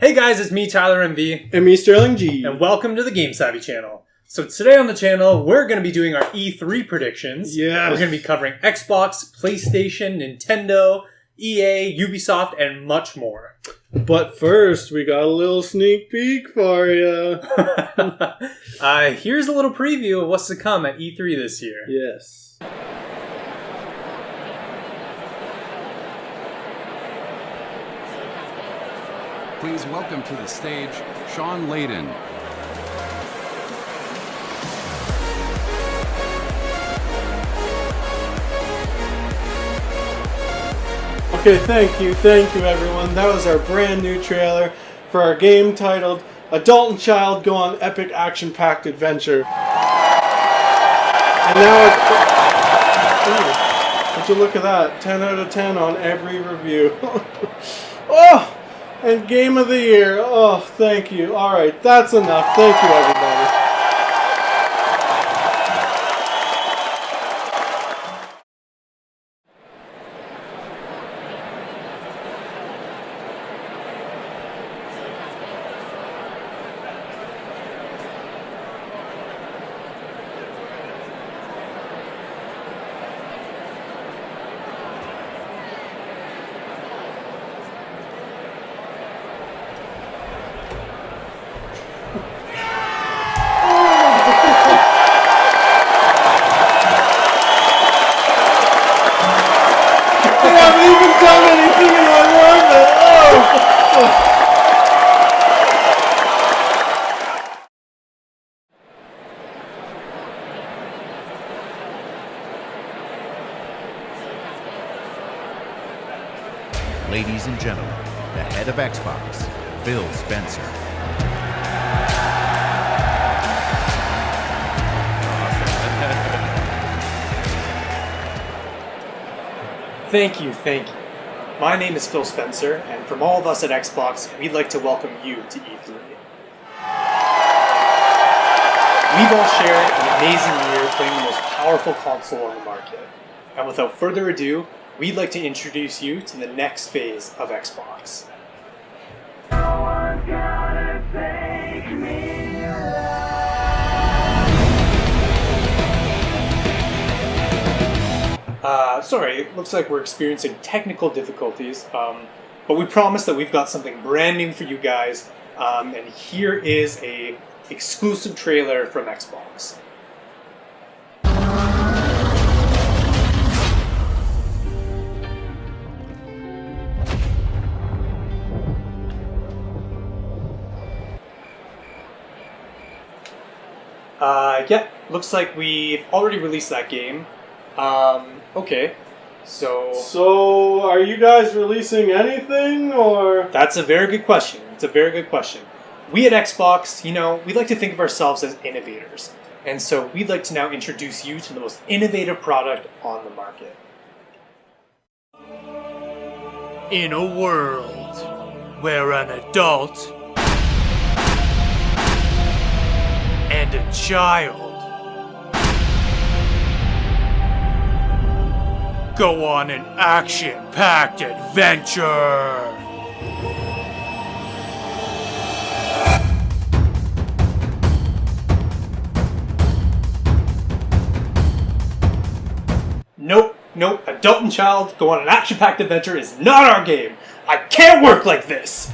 Hey guys, it's me, Tyler MV. And me, Sterling G. And welcome to the Game Savvy channel. So today on the channel, we're going to be doing our E3 predictions. Yeah. We're going to be covering Xbox, PlayStation, Nintendo, EA, Ubisoft, and much more. But first, we got a little sneak peek for you. Here's a little preview of what's to come at E3 this year. Yes. Please welcome to the stage, Sean Layden. Okay, thank you everyone. That was our brand new trailer for our game titled Adult and Child Go on Epic Action-Packed Adventure. And now would you look at that? 10 out of 10 on every review. Oh! And Game of the Year. Oh, thank you. Alright, that's enough. Thank you, everybody. Ladies and gentlemen, the head of Xbox, Phil Spencer. Thank you. My name is Phil Spencer, and from all of us at Xbox, we'd like to welcome you to E3. We've all shared an amazing year playing the most powerful console on the market. And without further ado, we'd like to introduce you to the next phase of Xbox. Sorry, looks like we're experiencing technical difficulties, but we promise that we've got something brand new for you guys, and here is a exclusive trailer from Xbox. Yeah, looks like we've already released that game. Okay, So, are you guys releasing anything, or? That's a very good question. We at Xbox, we like to think of ourselves as innovators. And so we'd like to now introduce you to the most innovative product on the market. In a world where an adult and a child go on an action-packed adventure. Nope. Adult and child go on an action-packed adventure is not our game. I can't work like this.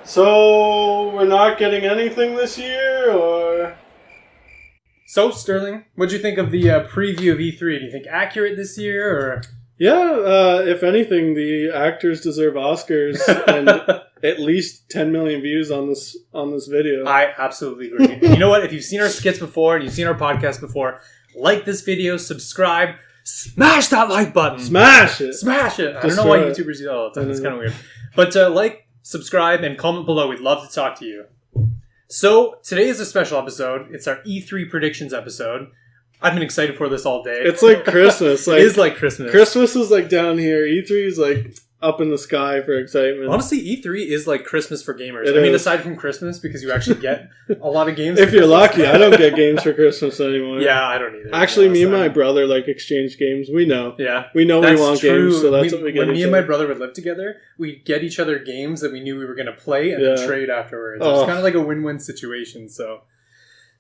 So, we're not getting anything this year, or? So, Sterling, what'd you think of the preview of E3? Do you think accurate this year, or? Yeah, if anything, the actors deserve Oscars and at least 10 million views on this video. I absolutely agree. And you know what? If you've seen our skits before and you've seen our podcast before, like this video, subscribe, smash that like button. Smash it. I don't know why YouTubers do that all the time. It's kind of weird. But like, subscribe, and comment below. We'd love to talk to you. So, today is a special episode. It's our E3 Predictions episode. I've been excited for this all day. It's like Christmas. Like, it is like Christmas. Christmas is like down here. E3 is like up in the sky for excitement. Honestly, E3 is like Christmas for gamers. It I mean, is. aside from Christmas, because you actually get a lot of games. If you're lucky, I don't get games for Christmas anymore. Yeah, I don't either. Actually, me and my brother like exchange games. We know. Yeah. We know That's we want true. games, so that's what we get. When me each and my other. brother would live together, we'd get each other games that we knew we were going to play and Yeah. then trade afterwards. It Oh. was kind of like a win-win situation.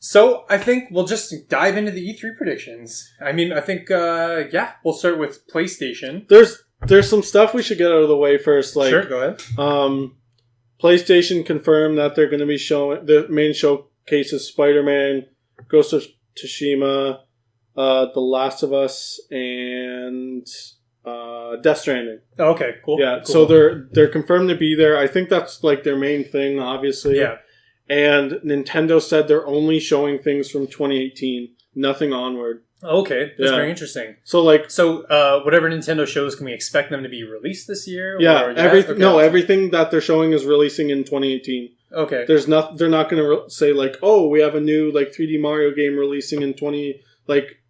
So I think we'll just dive into the E3 predictions. I mean, I think, we'll start with PlayStation. There's some stuff we should get out of the way first. Like, Sure, go ahead. PlayStation confirmed that they're going to be showing the main showcase is Spider-Man, Ghost of Tsushima, The Last of Us, and Death Stranding. Oh, okay, cool. Yeah, cool. so they're confirmed to be there. I think that's like their main thing, obviously. Yeah. And Nintendo said they're only showing things from 2018, nothing onward. Okay, that's Yeah. very interesting. So like, So, whatever Nintendo shows, can we expect them to be released this year? yeah, Or everything. Okay. No, everything that they're showing is releasing in 2018. Okay. There's not. They're not going to say like, oh, we have a new like 3D Mario game releasing in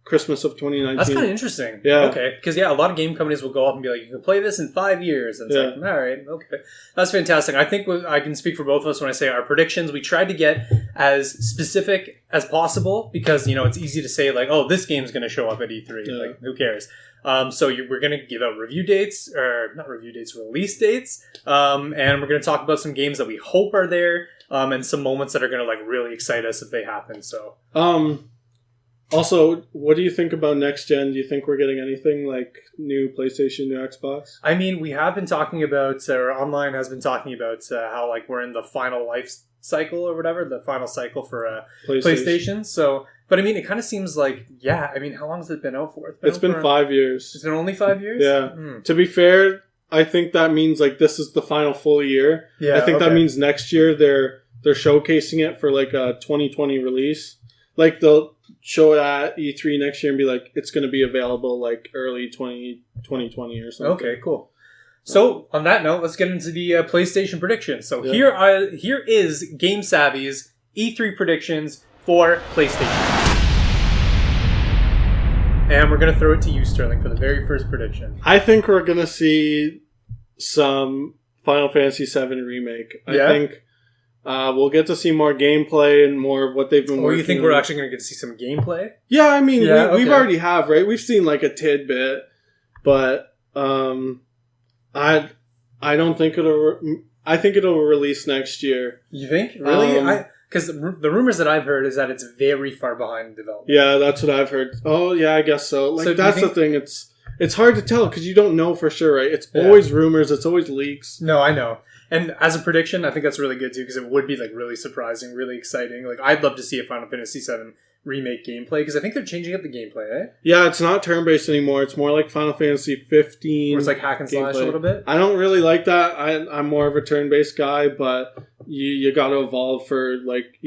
Christmas of 2019. That's kind of interesting. Yeah. Okay. Because, a lot of game companies will go up and be like, you can play this in 5 years. And it's Yeah. like, all right, okay. That's fantastic. I think I can speak for both of us when I say our predictions. We tried to get as specific as possible because, it's easy to say like, oh, this game's going to show up at E3. Yeah. Like, who cares? We're going to give out release dates. And we're going to talk about some games that we hope are there. And some moments that are going to like really excite us if they happen. So, Also, what do you think about next gen? Do you think we're getting anything like new PlayStation, new Xbox? I mean, we have been talking about, or online has been talking about how like we're in the final life cycle or whatever, the final cycle for PlayStation. So, but I mean, it kind of seems like, how long has it been out for? It's been 5 years. It's been only 5 years? Yeah. To be fair, I think that means like this is the final full year. Yeah, I think that means next year they're showcasing it for like a 2020 release. Like they'll show it at E3 next year and be like, it's going to be available like early 2020 or something. Okay, cool. So on that note, let's get into the PlayStation predictions. So here is Game Savvy's E3 predictions for PlayStation. And we're going to throw it to you, Sterling, for the very first prediction. I think we're going to see some Final Fantasy VII Remake. I think we'll get to see more gameplay and more of what they've been working on. Or you think we're actually going to get to see some gameplay? Yeah, I mean, we've okay. already have, right? We've seen like a tidbit, but I don't think I think it'll release next year. You think? Really? Because the rumors that I've heard is that it's very far behind in development. Yeah, that's what I've heard. Oh, yeah, I guess so. Like, So that's the thing. It's hard to tell because you don't know for sure, right? It's always rumors. It's always leaks. No, I know. And as a prediction, I think that's really good too because it would be like really surprising, really exciting. Like I'd love to see a Final Fantasy VII remake gameplay because I think they're changing up the gameplay, eh? Yeah, it's not turn-based anymore. It's more like Final Fantasy 15. Where it's like hack and slash a little bit. I don't really like that. I'm more of a turn-based guy, but you got to evolve for like,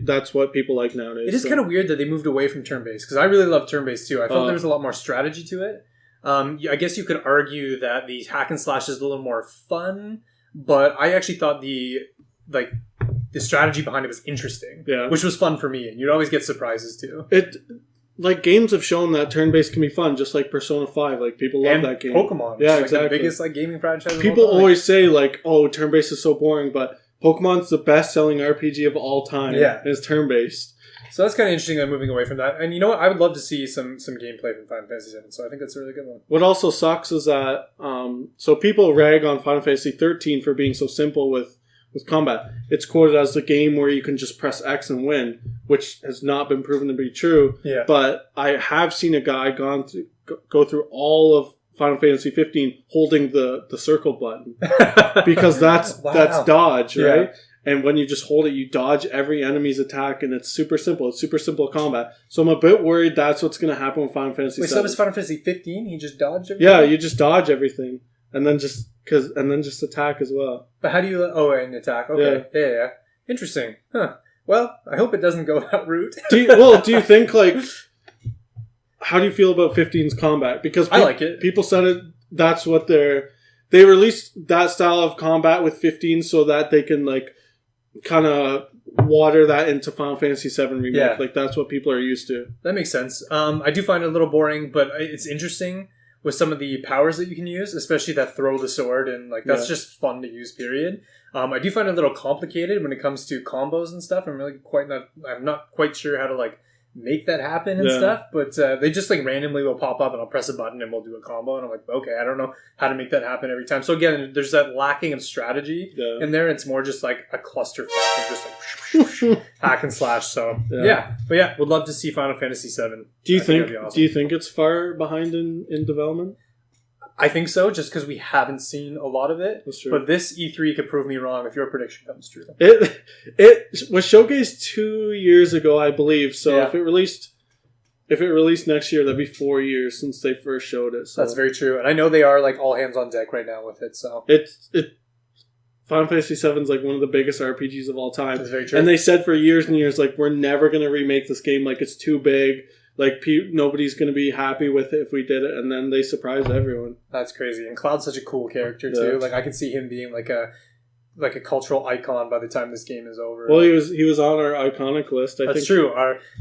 that's what people like nowadays. It is kind of weird that they moved away from turn-based because I really love turn-based too. I felt there was a lot more strategy to it. I guess you could argue that the hack and slash is a little more fun, but I actually thought the strategy behind it was interesting, which was fun for me, and you'd always get surprises too. Like games have shown that turn-based can be fun, just like Persona 5. Like people love that game. Pokemon, yeah, like exactly. the biggest like gaming franchise. People always say like, "Oh, turn-based is so boring," but Pokemon's the best-selling RPG of all time. Yeah, and it's turn-based. So that's kind of interesting. Moving away from that, and you know what? I would love to see some gameplay from Final Fantasy VII. So I think that's a really good one. What also sucks is that so people rag on Final Fantasy 13 for being so simple with combat. It's quoted as the game where you can just press X and win, which has not been proven to be true. Yeah. But I have seen a guy go through all of Final Fantasy 15 holding the circle button because that's dodge, right? Yeah. And when you just hold it, you dodge every enemy's attack, and it's super simple. It's super simple combat. So I'm a bit worried that's what's going to happen with Final Fantasy 7. So was Final Fantasy 15? He just dodged everything? Yeah, you just dodge everything, and then just attack as well. But how do you? And attack. Okay, yeah. Interesting. Huh. Well, I hope it doesn't go that route. Do you think like? How do you feel about 15's combat? Because I like it. People said it. That's what they released that style of combat with 15 so that they can like kind of water that into Final Fantasy VII Remake. Yeah. Like, that's what people are used to. That makes sense. I do find it a little boring, but it's interesting with some of the powers that you can use, especially that throw the sword, and like that's just fun to use, period. I do find it a little complicated when it comes to combos and stuff. I'm not quite sure how to like make that happen and stuff, but they just like randomly will pop up and I'll press a button and we'll do a combo, and I'm like, okay, I don't know how to make that happen every time. So again, there's that lacking of strategy in there. It's more just like a clusterfuck of just like hack and slash. So would love to see Final Fantasy VII. Do you think it's far behind in development? I think so, just because we haven't seen a lot of it. That's true. But this E3 could prove me wrong if your prediction comes true. It was showcased 2 years ago, I believe. So if it released next year, that'd be 4 years since they first showed it. So. That's very true, and I know they are like all hands on deck right now with it. So Final Fantasy VII is like one of the biggest RPGs of all time. That's very true. And they said for years and years, like, we're never going to remake this game. Like, it's too big. Like, nobody's going to be happy with it if we did it. And then they surprised everyone. That's crazy. And Cloud's such a cool character, too. Like, I could see him being like a cultural icon by the time this game is over. Well, he was on our iconic list, I think. That's true.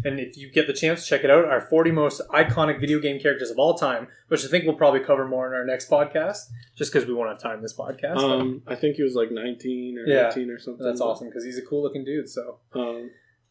And if you get the chance, check it out. Our 40 most iconic video game characters of all time, which I think we'll probably cover more in our next podcast, just because we won't have time this podcast. I think he was like 19 or 18 or something. That's awesome, because he's a cool-looking dude. So,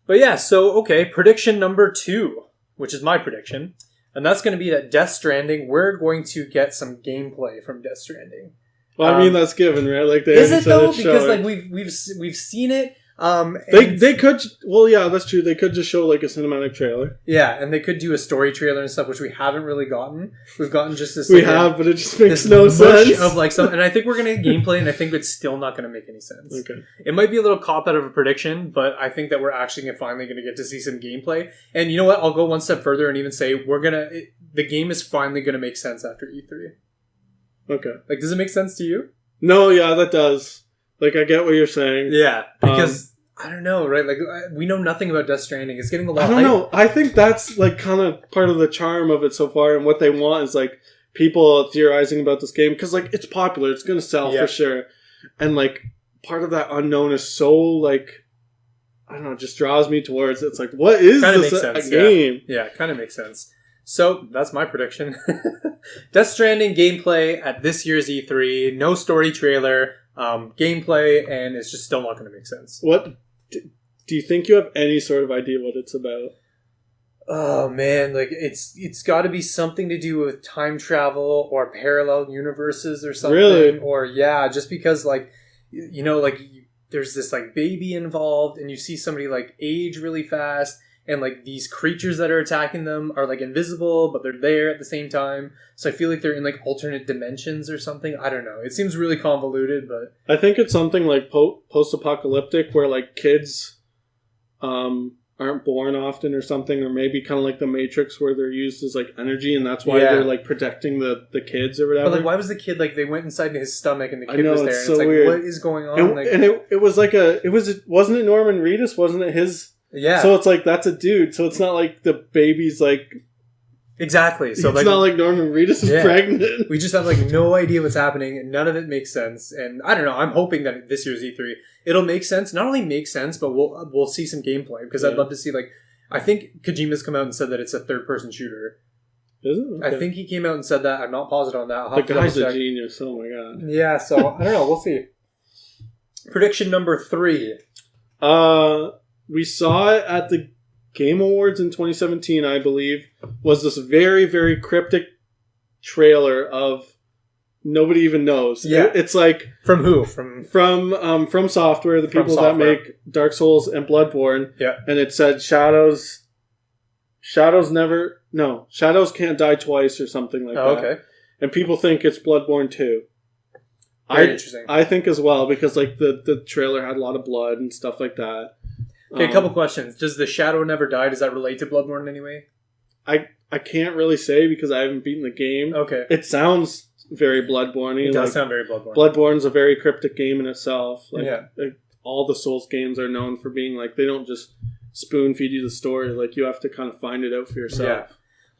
but yeah, okay, prediction number 2, which is my prediction, and that's going to be that Death Stranding, we're going to get some gameplay from Death Stranding. Well, I mean, that's given, right? Like, they is it though? Because like we've seen it. They could. Well, yeah, that's true. They could just show like a cinematic trailer. Yeah, and they could do a story trailer and stuff, which we haven't really gotten. We've gotten just this. But it just makes no sense. Of like some, and I think we're gonna get gameplay, and I think it's still not gonna make any sense. Okay. It might be a little cop out of a prediction, but I think that we're actually finally gonna get to see some gameplay. And you know what? I'll go one step further and even say the game is finally gonna make sense after E3. Okay. Like, does it make sense to you? No, yeah, that does. Like, I get what you're saying. Yeah, because I don't know, right? Like, we know nothing about Death Stranding. It's getting a lot. I don't know. I think that's like kind of part of the charm of it so far, and what they want is like people theorizing about this game because like it's popular, it's going to sell for sure, and like part of that unknown is so like I don't know, just draws me towards it. It's like, what is this game? Yeah, it kind of makes sense. So, that's my prediction. Death Stranding gameplay at this year's E3. No story trailer. Gameplay, and it's just still not going to make sense. What? Do you think you have any sort of idea what it's about? Oh, man. Like, it's got to be something to do with time travel or parallel universes or something. Really? Or, yeah, just because, like, you know, like, there's this, like, baby involved, and you see somebody, like, age really fast. And, like, these creatures that are attacking them are, like, invisible, but they're there at the same time. So I feel like they're in, like, alternate dimensions or something. I don't know. It seems really convoluted, but... I think it's something, like, post-apocalyptic where, like, kids aren't born often or something. Or maybe kind of like the Matrix where they're used as, like, energy. And that's why they're, like, protecting the kids or whatever. But, like, why was the kid, like, they went inside his stomach and the kid know, was there. It's and so it's weird. Like, what is going on? And it was like wasn't it Norman Reedus? Wasn't it his... Yeah. So it's like, that's a dude. So it's not like the baby's like... Exactly. So it's not like Norman Reedus is pregnant. We just have like no idea what's happening. None of it makes sense. And I don't know. I'm hoping that this year's E3, it'll make sense. Not only make sense, but we'll see some gameplay. Because I'd love to see like... I think Kojima's come out and said that it's a third-person shooter. Is it? Okay. I think he came out and said that. I'm not positive on that. The guy's a genius. Oh my god. Yeah, so I don't know. We'll see. Prediction number 3. We saw it at the Game Awards in 2017, I believe, was this very, very cryptic trailer of nobody even knows. Yeah. It's like... From who? From Software, the people that make Dark Souls and Bloodborne. Yeah. And it said Shadows can't die twice or something like that. Okay. And people think it's Bloodborne 2. Very interesting. I think as well, because like the trailer had a lot of blood and stuff like that. Okay, a couple questions. Does the Shadow Never Die, does that relate to Bloodborne in any way? I can't really say because I haven't beaten the game. Okay. It sounds very Bloodborne-y. It does sound very Bloodborne. Bloodborne's a very cryptic game in itself. Like, yeah. All the Souls games are known for being like, they don't just spoon feed you the story. Like, you have to kind of find it out for yourself. Yeah.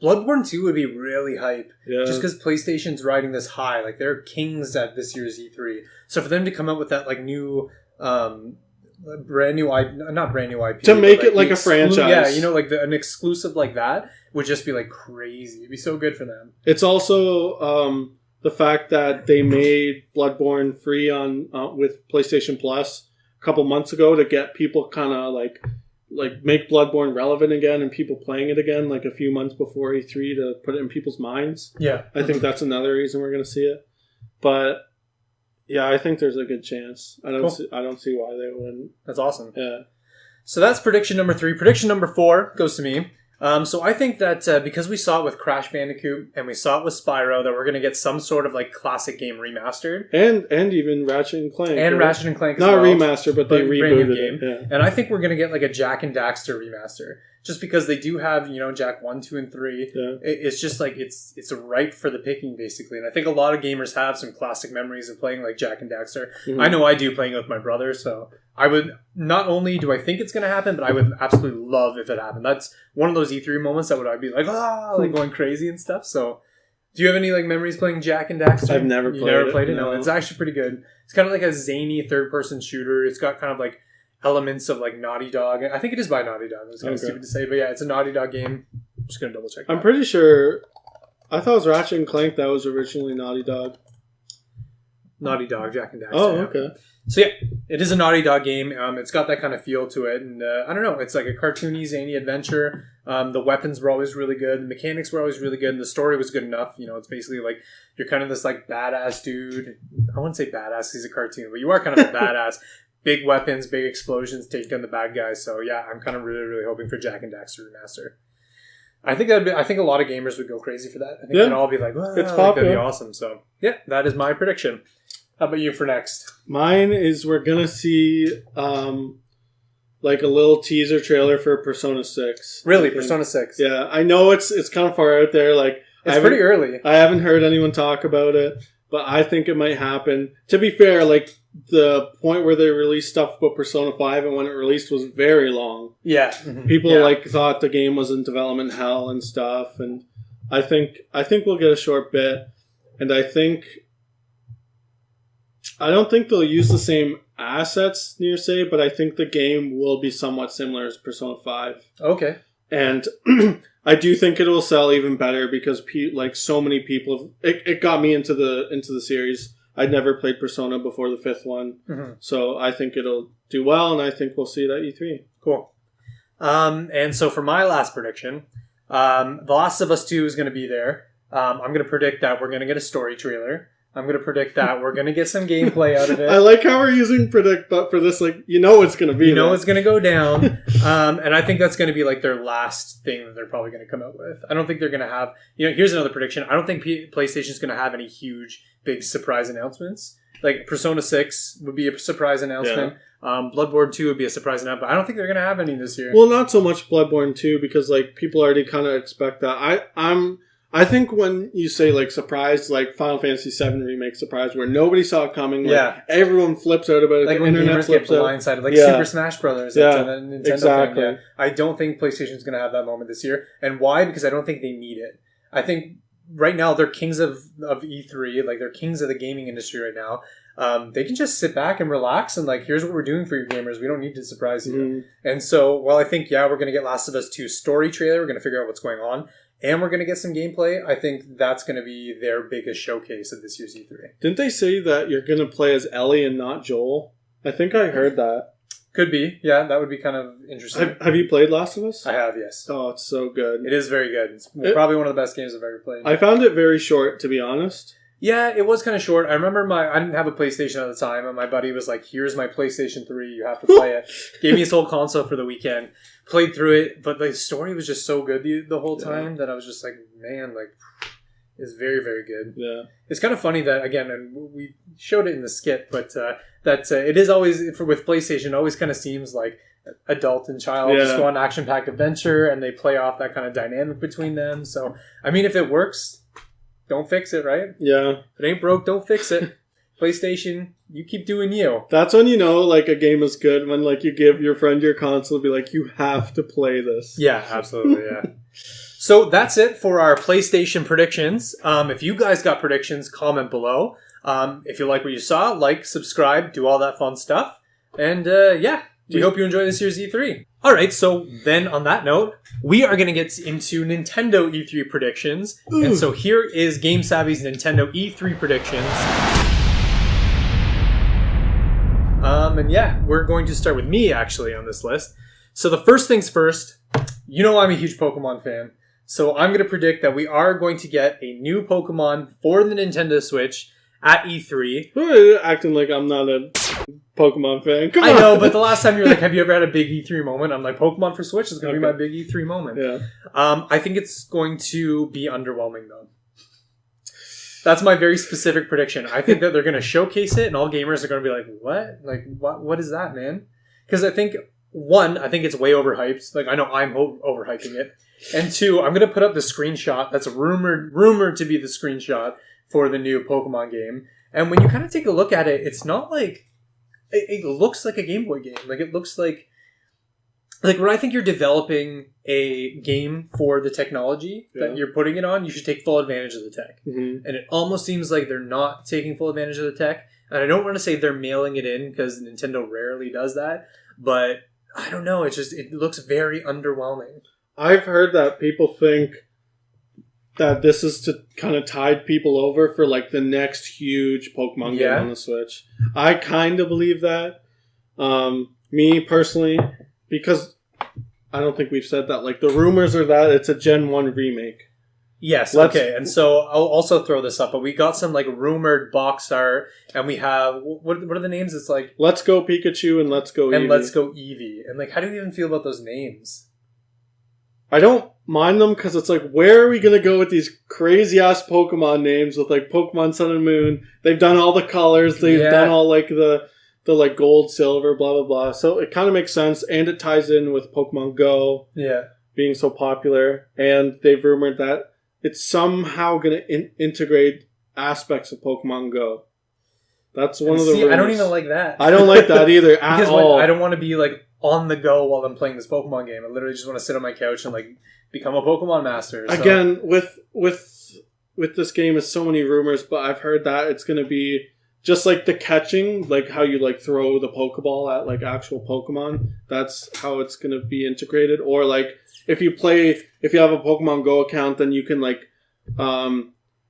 Bloodborne 2 would be really hype. Yeah. Just because PlayStation's riding this high. Like, they're kings at this year's E3. So for them to come out with that, like, new... brand new not brand new IP to make it like like a franchise. Yeah, you know, like an exclusive like that would just be like crazy. It'd be so good for them. It's also the fact that they made Bloodborne free on with PlayStation Plus a couple months ago to get people kind of like make Bloodborne relevant again and people playing it again like a few months before E3 to put it in people's minds. Yeah, I think that's another reason we're going to see it. But yeah, I think there's a good chance. I don't see why they wouldn't. That's awesome. Yeah. So that's prediction number 3. Prediction number 4 goes to me. So I think that because we saw it with Crash Bandicoot and we saw it with Spyro, that we're going to get some sort of like classic game remastered. And even Ratchet and Clank. And Ratchet and Clank as Not well. remaster, but they rebooted game. it. Yeah. And I think we're going to get like a Jak and Daxter remaster. Just because they do have, you know, Jak 1, 2, and 3. Yeah. It's just like, it's ripe for the picking, basically. And I think a lot of gamers have some classic memories of playing like Jak and Daxter. Mm-hmm. I know I do, playing it with my brother, so I would, not only do I think it's going to happen, but I would absolutely love if it happened. That's one of those E3 moments that I'd be like, like going crazy and stuff. So do you have any like memories playing Jak and Daxter? I've never played it. No, it's actually pretty good. It's kind of like a zany third-person shooter. It's got kind of like elements of like Naughty Dog. I think it is by Naughty Dog. It's kind of stupid to say, but yeah, it's a Naughty Dog game. I'm just going to double check. I'm pretty sure, I thought it was Ratchet and Clank that was originally Naughty Dog. Naughty Dog, Jak and Daxter. Oh, okay. So yeah, it is a Naughty Dog game. It's got that kind of feel to it, and I don't know, it's like a cartoony, zany adventure. The weapons were always really good, the mechanics were always really good, and the story was good enough. You know, it's basically like you're kind of this like badass dude. I wouldn't say badass, he's a cartoon, but you are kind of a badass. Big weapons, big explosions, take down the bad guys. So yeah, I'm kind of really, really hoping for Jak and Daxter remaster. I think I think a lot of gamers would go crazy for that. I think they'd all be like, "Wow, it's like, that'd be awesome." So yeah, that is my prediction. How about you for next? Mine is we're gonna see like a little teaser trailer for Persona 6. Really, Persona 6? Yeah, I know it's kind of far out there. Like it's pretty early. I haven't heard anyone talk about it, but I think it might happen. To be fair, like the point where they released stuff about Persona 5 and when it released was very long. Yeah. People like thought the game was in development hell and stuff, and I think we'll get a short bit, and I don't think they'll use the same assets near say, but I think the game will be somewhat similar as Persona 5. Okay. And I do think it will sell even better because like so many people it got me into the series. I'd never played Persona before the 5th one. Mm-hmm. So I think it'll do well, and I think we'll see it at E3. Cool. And so for my last prediction, The Last of Us 2 is going to be there. I'm going to predict that we're going to get a story trailer. I'm going to predict that we're going to get some gameplay out of it. I like how we're using predict, but for this, like, you know it's going to be You know it's going to go down. And I think that's going to be, like, their last thing that they're probably going to come out with. I don't think they're going to have... You know, here's another prediction. I don't think PlayStation's going to have any huge, big surprise announcements. Like, Persona 6 would be a surprise announcement. Yeah. Bloodborne 2 would be a surprise announcement. But I don't think they're going to have any this year. Well, not so much Bloodborne 2, because, like, people already kind of expect that. I think when you say, like, surprise, like Final Fantasy VII Remake surprise, where nobody saw it coming, like, everyone flips out about it, like the when internet gamers get flips out. blindsided, like Super Smash Brothers, Nintendo exactly. thing. Yeah. I don't think PlayStation's going to have that moment this year. And why? Because I don't think they need it. I think right now they're kings of E3, like they're kings of the gaming industry right now. They can just sit back and relax and like, here's what we're doing for you gamers. We don't need to surprise you. Mm. And so, well, I think, we're going to get Last of Us 2 story trailer. We're going to figure out what's going on. And we're going to get some gameplay. I think that's going to be their biggest showcase of this year's E3. Didn't they say that you're going to play as Ellie and not Joel? I think I heard that. Could be. Yeah, that would be kind of interesting. Have you played Last of Us? I have, yes. Oh, it's so good. It is very good. It's probably one of the best games I've ever played. I found it very short, to be honest. Yeah, it was kind of short. I remember I didn't have a PlayStation at the time, and my buddy was like, here's my PlayStation 3, you have to play it. Gave me his whole console for the weekend. Played through it, but the story was just so good the whole time that I was just like, man, like, it's very, very good. Yeah. It's kind of funny that, again, and we showed it in the skit, but that it is always, with PlayStation, it always kind of seems like adult and child just go on an action-packed adventure, and they play off that kind of dynamic between them. So, I mean, if it works, don't fix it, right? Yeah. If it ain't broke, don't fix it. PlayStation, you keep doing you. That's when you know, like, a game is good, when, like, you give your friend your console, be like, you have to play this. Yeah, absolutely, yeah. So that's it for our PlayStation predictions. If you guys got predictions, comment below. If you like what you saw, like, subscribe, do all that fun stuff. And we hope you enjoy this year's E3. All right, so then on that note, we are going to get into Nintendo E3 predictions. Ooh. And so here is Game Savvy's Nintendo E3 predictions. We're going to start with me, actually, on this list. So the first things first, you know I'm a huge Pokemon fan. So I'm going to predict that we are going to get a new Pokemon for the Nintendo Switch at E3. Acting like I'm not a Pokemon fan. Come on. I know, but the last time you were like, have you ever had a big E3 moment? I'm like, Pokemon for Switch is going to be my big E3 moment. Yeah. I think it's going to be underwhelming, though. That's my very specific prediction. I think that they're going to showcase it, and all gamers are going to be like, what? Like, what is that, man? Because I think it's way overhyped. Like, I know I'm overhyping it. And two, I'm going to put up the screenshot that's rumored to be the screenshot for the new Pokemon game. And when you kind of take a look at it, it's not like... It looks like a Game Boy game. Like, it looks like when I think you're developing a game for the technology that you're putting it on, you should take full advantage of the tech. Mm-hmm. And it almost seems like they're not taking full advantage of the tech. And I don't want to say they're mailing it in, because Nintendo rarely does that. But I don't know. It looks very underwhelming. I've heard that people think that this is to kind of tide people over for like the next huge Pokemon game on the Switch. I kind of believe that. Me personally, because I don't think we've said that. Like, the rumors are that it's a Gen 1 remake. Yes, okay. And so I'll also throw this up, but we got some like rumored box art, and we have what are the names? It's like Let's Go Pikachu and Let's Go Eevee. And Let's Go Eevee. And like, how do you even feel about those names? I don't mind them, because it's like, where are we going to go with these crazy ass Pokemon names with like Pokemon Sun and Moon? They've done all the colors. They've done all like the like gold, silver, blah, blah, blah. So it kind of makes sense. And it ties in with Pokemon Go being so popular. And they've rumored that it's somehow going to integrate aspects of Pokemon Go. That's one of the rumors. I don't even like that. I don't like that either at all. I don't want to be like on the go while I'm playing this Pokemon game. I literally just want to sit on my couch and like become a Pokemon master. So. Again, with this game, is so many rumors, but I've heard that it's going to be just like the catching, like how you like throw the Pokeball at like actual Pokemon. That's how it's going to be integrated. Or like if you have a Pokemon Go account, then you can like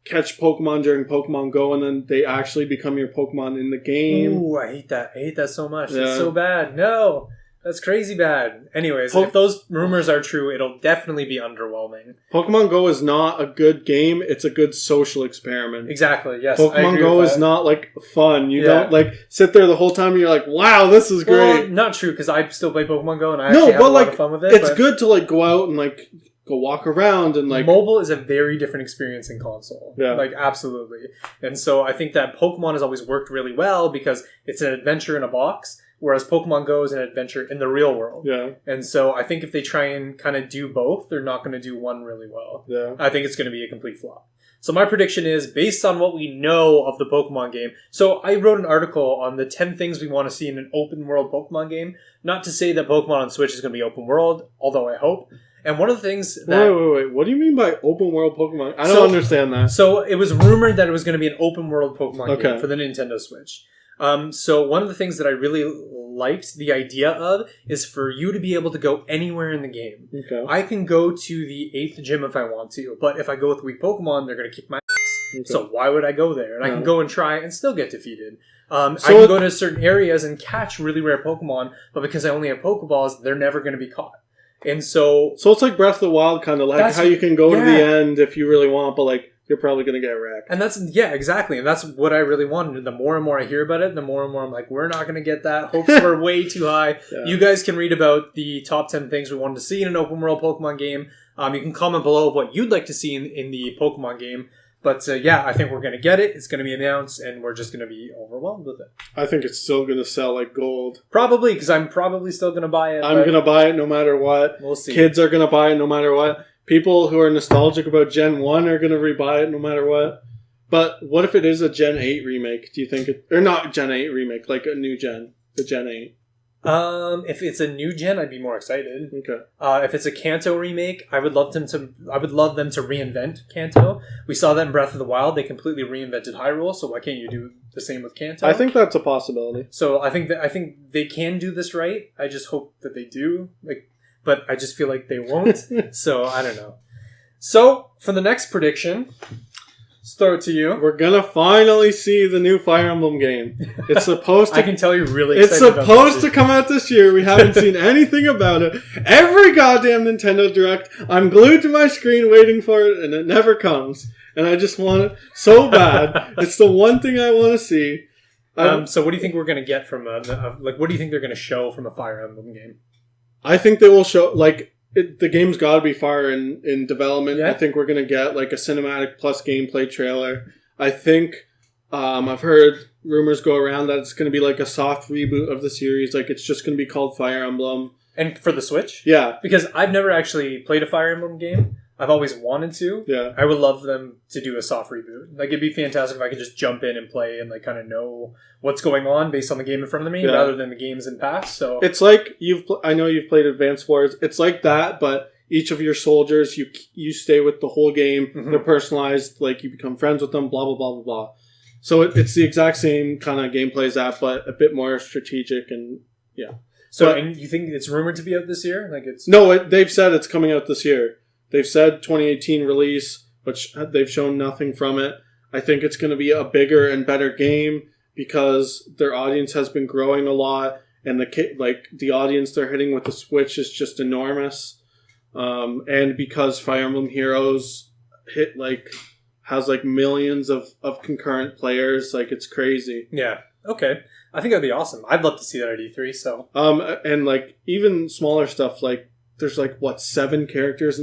catch Pokemon during Pokemon Go, and then they actually become your Pokemon in the game. Ooh, I hate that. I hate that so much. That's so bad. No. That's crazy bad. Anyways, if those rumors are true, it'll definitely be underwhelming. Pokemon Go is not a good game. It's a good social experiment. Exactly, yes. Pokemon Go is not, like, fun. You don't, like, sit there the whole time and you're like, wow, this is great. Well, not true, because I still play Pokemon Go and I actually have a lot of fun with it. It's good to, like, go out and, like, go walk around and, like... Mobile is a very different experience than console. Yeah. Like, absolutely. And so I think that Pokemon has always worked really well because it's an adventure in a box, whereas Pokemon Go is an adventure in the real world. Yeah. And so I think if they try and kind of do both, they're not going to do one really well. Yeah. I think it's going to be a complete flop. So my prediction is, based on what we know of the Pokemon game, so I wrote an article on the 10 things we want to see in an open world Pokemon game. Not to say that Pokemon on Switch is going to be open world, although I hope. And one of the things that... Wait. What do you mean by open world Pokemon? I don't understand that. So it was rumored that it was going to be an open world Pokemon game for the Nintendo Switch. So one of the things that I really liked the idea of is for you to be able to go anywhere in the game. Okay. I can go to the 8th gym if I want to, but if I go with weak Pokemon, they're going to kick my ass. Okay. So why would I go there? And I can go and try and still get defeated. I can go to certain areas and catch really rare Pokemon, but because I only have Pokeballs, they're never going to be caught. And so it's like Breath of the Wild, kind of like how you can go to the end if you really want, but like you're probably going to get wrecked. And that's, exactly. And that's what I really wanted. The more and more I hear about it, the more and more I'm like, we're not going to get that. Hopes were way too high. Yeah. You guys can read about the top 10 things we wanted to see in an open world Pokemon game. You can comment below what you'd like to see in the Pokemon game. But I think we're going to get it. It's going to be announced, and we're just going to be overwhelmed with it. I think it's still going to sell like gold. Probably, because I'm probably still going to buy it. I'm going to buy it no matter what. We'll see. Kids are going to buy it no matter what. People who are nostalgic about Gen 1 are going to rebuy it no matter what. But what if it is a Gen 8 remake? Do you think it... Or not Gen 8 remake, like a new gen. The Gen 8. If it's a new gen, I'd be more excited. Okay. If it's a Kanto remake, I would love them to reinvent Kanto. We saw that in Breath of the Wild. They completely reinvented Hyrule, so why can't you do the same with Kanto? I think that's a possibility. So I think they can do this right. I just hope that they do. But I just feel like they won't. So I don't know. So for the next prediction, let's throw it to you. We're gonna finally see the new Fire Emblem game. It's supposed to. I can tell you're really It's excited. supposed to come out this year. We haven't seen anything about it. Every goddamn Nintendo Direct, I'm glued to my screen waiting for it, and it never comes. And I just want it so bad. It's the one thing I want to see. So what do you think we're going to get from what do you think they're going to show from a Fire Emblem game? I think they will show, the game's got to be far in development. Yeah. I think we're going to get, a cinematic plus gameplay trailer. I think, I've heard rumors go around that it's going to be a soft reboot of the series. It's just going to be called Fire Emblem. And for the Switch? Yeah. Because I've never actually played a Fire Emblem game. I've always wanted to. Yeah. I would love them to do a soft reboot. It'd be fantastic if I could just jump in and play and kind of know what's going on based on the game in front of me rather than the games in past. So it's like I know you've played Advance Wars. It's like that, but each of your soldiers you stay with the whole game. Mm-hmm. They're personalized. You become friends with them. Blah blah blah blah blah. So it's the exact same kind of gameplay as that, but a bit more strategic and yeah. So and you think it's rumored to be out this year? They've said it's coming out this year. They've said 2018 release, but they've shown nothing from it. I think it's going to be a bigger and better game because their audience has been growing a lot, and the audience they're hitting with the Switch is just enormous. And because Fire Emblem Heroes has millions of concurrent players, it's crazy. Yeah. Okay. I think that'd be awesome. I'd love to see that at E3. So. And even smaller stuff there's 7 characters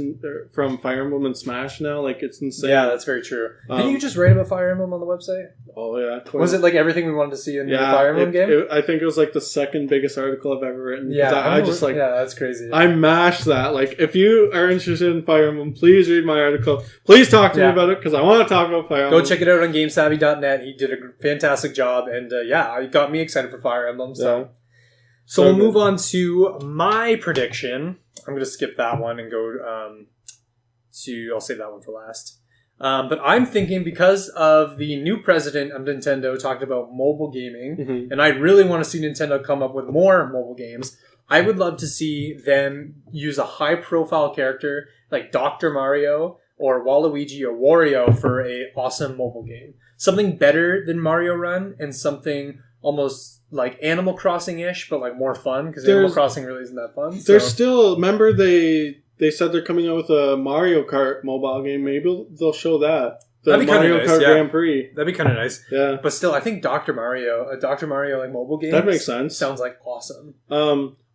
from Fire Emblem and Smash now. It's insane. Yeah, that's very true. Didn't you just write about Fire Emblem on the website? Oh yeah. Was it everything we wanted to see in the Fire Emblem game? I think it was the second biggest article I've ever written. Yeah, yeah, that's crazy. I mashed that. If you are interested in Fire Emblem, please read my article. Please talk to me about it because I want to talk about Fire Emblem. Go check it out on GameSavvy.net. He did a fantastic job, and it got me excited for Fire Emblem. So we'll move on to my prediction. I'm going to skip that one and go I'll save that one for last. But I'm thinking because of the new president of Nintendo talked about mobile gaming, mm-hmm. and I really want to see Nintendo come up with more mobile games, I would love to see them use a high-profile character like Dr. Mario or Waluigi or Wario for a awesome mobile game. Something better than Mario Run and something almost like Animal Crossing-ish, but more fun, because Animal Crossing really isn't that fun. There's still... Remember they said they're coming out with a Mario Kart mobile game. Maybe they'll show that. That'd be Mario nice, Kart Grand Prix. That'd be kind of nice. Yeah. But still, I think Dr. Mario mobile game... That makes sense. Sounds awesome.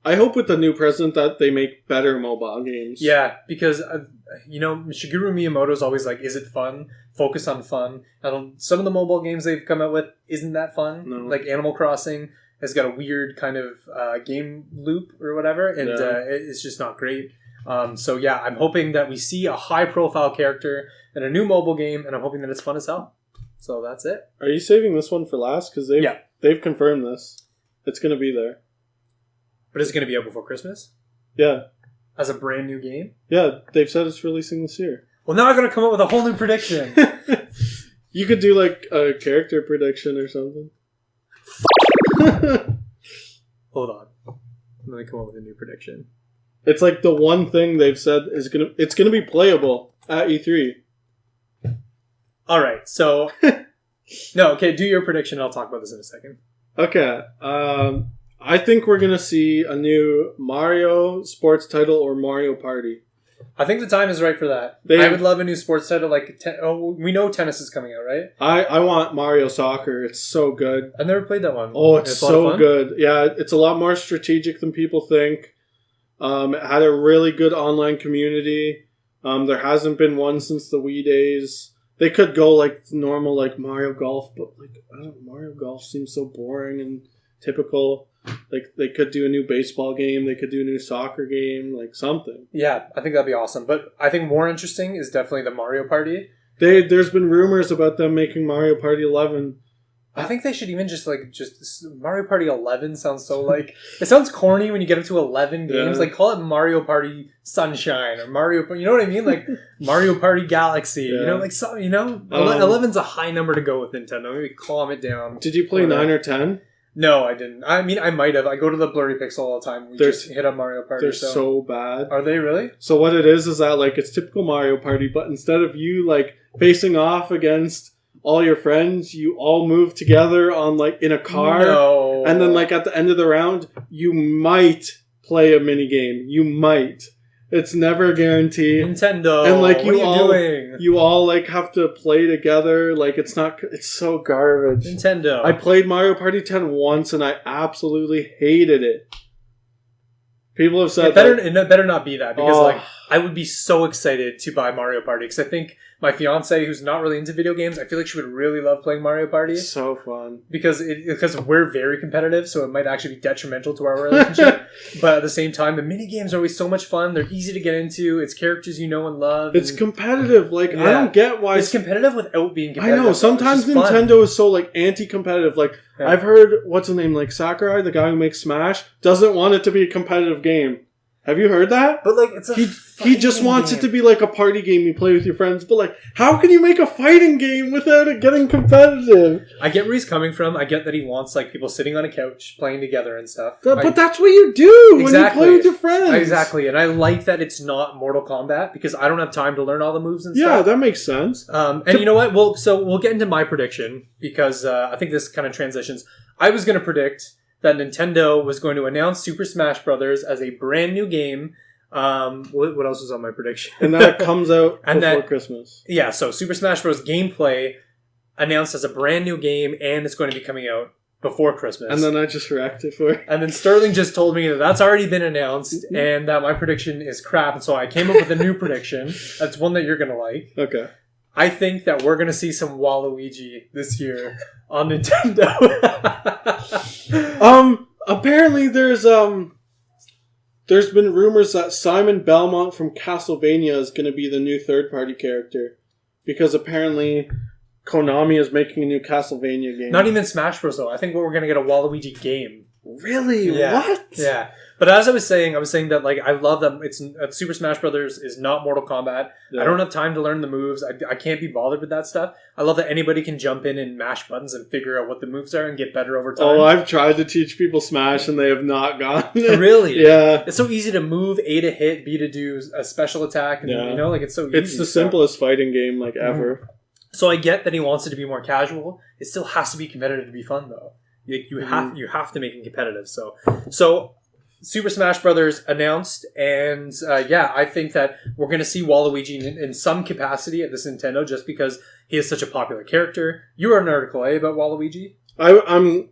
I hope with the new president that they make better mobile games. Yeah, because, Shigeru Miyamoto's always is it fun? Focus on fun. Some of the mobile games they've come out with isn't that fun. No. Animal Crossing has got a weird kind of game loop or whatever, and it's just not great. I'm hoping that we see a high-profile character in a new mobile game, and I'm hoping that it's fun as hell. So that's it. Are you saving this one for last? Because they've confirmed this. It's going to be there. But is it going to be out before Christmas? Yeah. As a brand new game? Yeah, they've said it's releasing this year. Well, now I'm going to come up with a whole new prediction. You could do a character prediction or something. Hold on. Let me come up with a new prediction. It's the one thing they've said is it's gonna be playable at E3. All right, so do your prediction. I'll talk about this in a second. Okay. I think we're gonna see a new Mario sports title or Mario Party. I think the time is right for that. I would love a new sports title we know tennis is coming out, right? I want Mario Soccer. It's so good. I've never played that one. Oh, it's so good. Yeah, it's a lot more strategic than people think. It had a really good online community. There hasn't been one since the Wii days. They could go normal Mario Golf, but Mario Golf seems so boring and typical. They could do a new baseball game. They could do a new soccer game, something. Yeah, I think that'd be awesome. But I think more interesting is definitely the Mario Party. There's been rumors about them making Mario Party 11. I think they should even just Mario Party 11 sounds so like it sounds corny when you get up to 11 games. Yeah. Like call it Mario Party Sunshine or Mario. You know what I mean? Like Mario Party Galaxy. Yeah. You know, like so. You know, 11's a high number to go with Nintendo. Maybe calm it down. Did you play 9 or 10? No, I didn't. I mean, I might have. I go to the Blurry Pixel all the time. We just hit up Mario Party. They're so bad. Are they really? So what it is that like it's typical Mario Party, but instead of you like facing off against all your friends, you all move together on like in a car. No. And then like at the end of the round, you might play a mini game. You might. It's never guaranteed. Nintendo. And like what are you doing? you all like have to play together. Like it's so garbage. Nintendo. I played Mario Party 10 once and I absolutely hated it. People have said it better not be that because I would be so excited to buy Mario Party because I think my fiance, who's not really into video games, I feel like she would really love playing Mario Party. It's so fun because we're very competitive, so it might actually be detrimental to our relationship. But at the same time, the mini games are always so much fun. They're easy to get into. It's characters you know and love. It's competitive. Like I don't get why it's competitive without being competitive. I know sometimes Nintendo is so like anti-competitive. Like I've heard what's his name, like Sakurai, the guy who makes Smash, doesn't want it to be a competitive game. Have you heard that? But like, it's he just wants it to be like a party game you play with your friends. But like, how can you make a fighting game without it getting competitive? I get where he's coming from. I get that he wants like people sitting on a couch playing together and stuff. But that's what you do when you play with your friends. Exactly, and I like that it's not Mortal Kombat because I don't have time to learn all the moves and stuff. Yeah, that makes sense. And you know what? We'll get into my prediction because I think this kind of transitions. I was going to predict that Nintendo was going to announce Super Smash Bros. As a brand new game. What else was on my prediction? And that comes out before Christmas. Yeah, so Super Smash Bros. Gameplay announced as a brand new game, and it's going to be coming out before Christmas. And then I just reacted for it. And then Sterling just told me that that's already been announced, and that my prediction is crap, and so I came up with a new prediction. That's one that you're going to like. Okay. I think that we're going to see some Waluigi this year on Nintendo. Apparently there's been rumors that Simon Belmont from Castlevania is going to be the new third-party character. Because apparently Konami is making a new Castlevania game. Not even Smash Bros. Though. I think we're going to get a Waluigi game. Really? Yeah. What? Yeah. But as I was saying that like I love that it's Super Smash Brothers is not Mortal Kombat. Yeah. I don't have time to learn the moves. I can't be bothered with that stuff. I love that anybody can jump in and mash buttons and figure out what the moves are and get better over time. Oh, I've tried to teach people Smash and they have not gotten it. Really? Yeah. It's so easy to move, A to hit, B to do a special attack, and you know, like it's so easy. It's the simplest fighting game like ever. So I get that he wants it to be more casual. It still has to be competitive to be fun though. You have to make it competitive. So Super Smash Brothers announced, and I think that we're going to see Waluigi in some capacity at this Nintendo, just because he is such a popular character. You wrote an article about Waluigi. I'm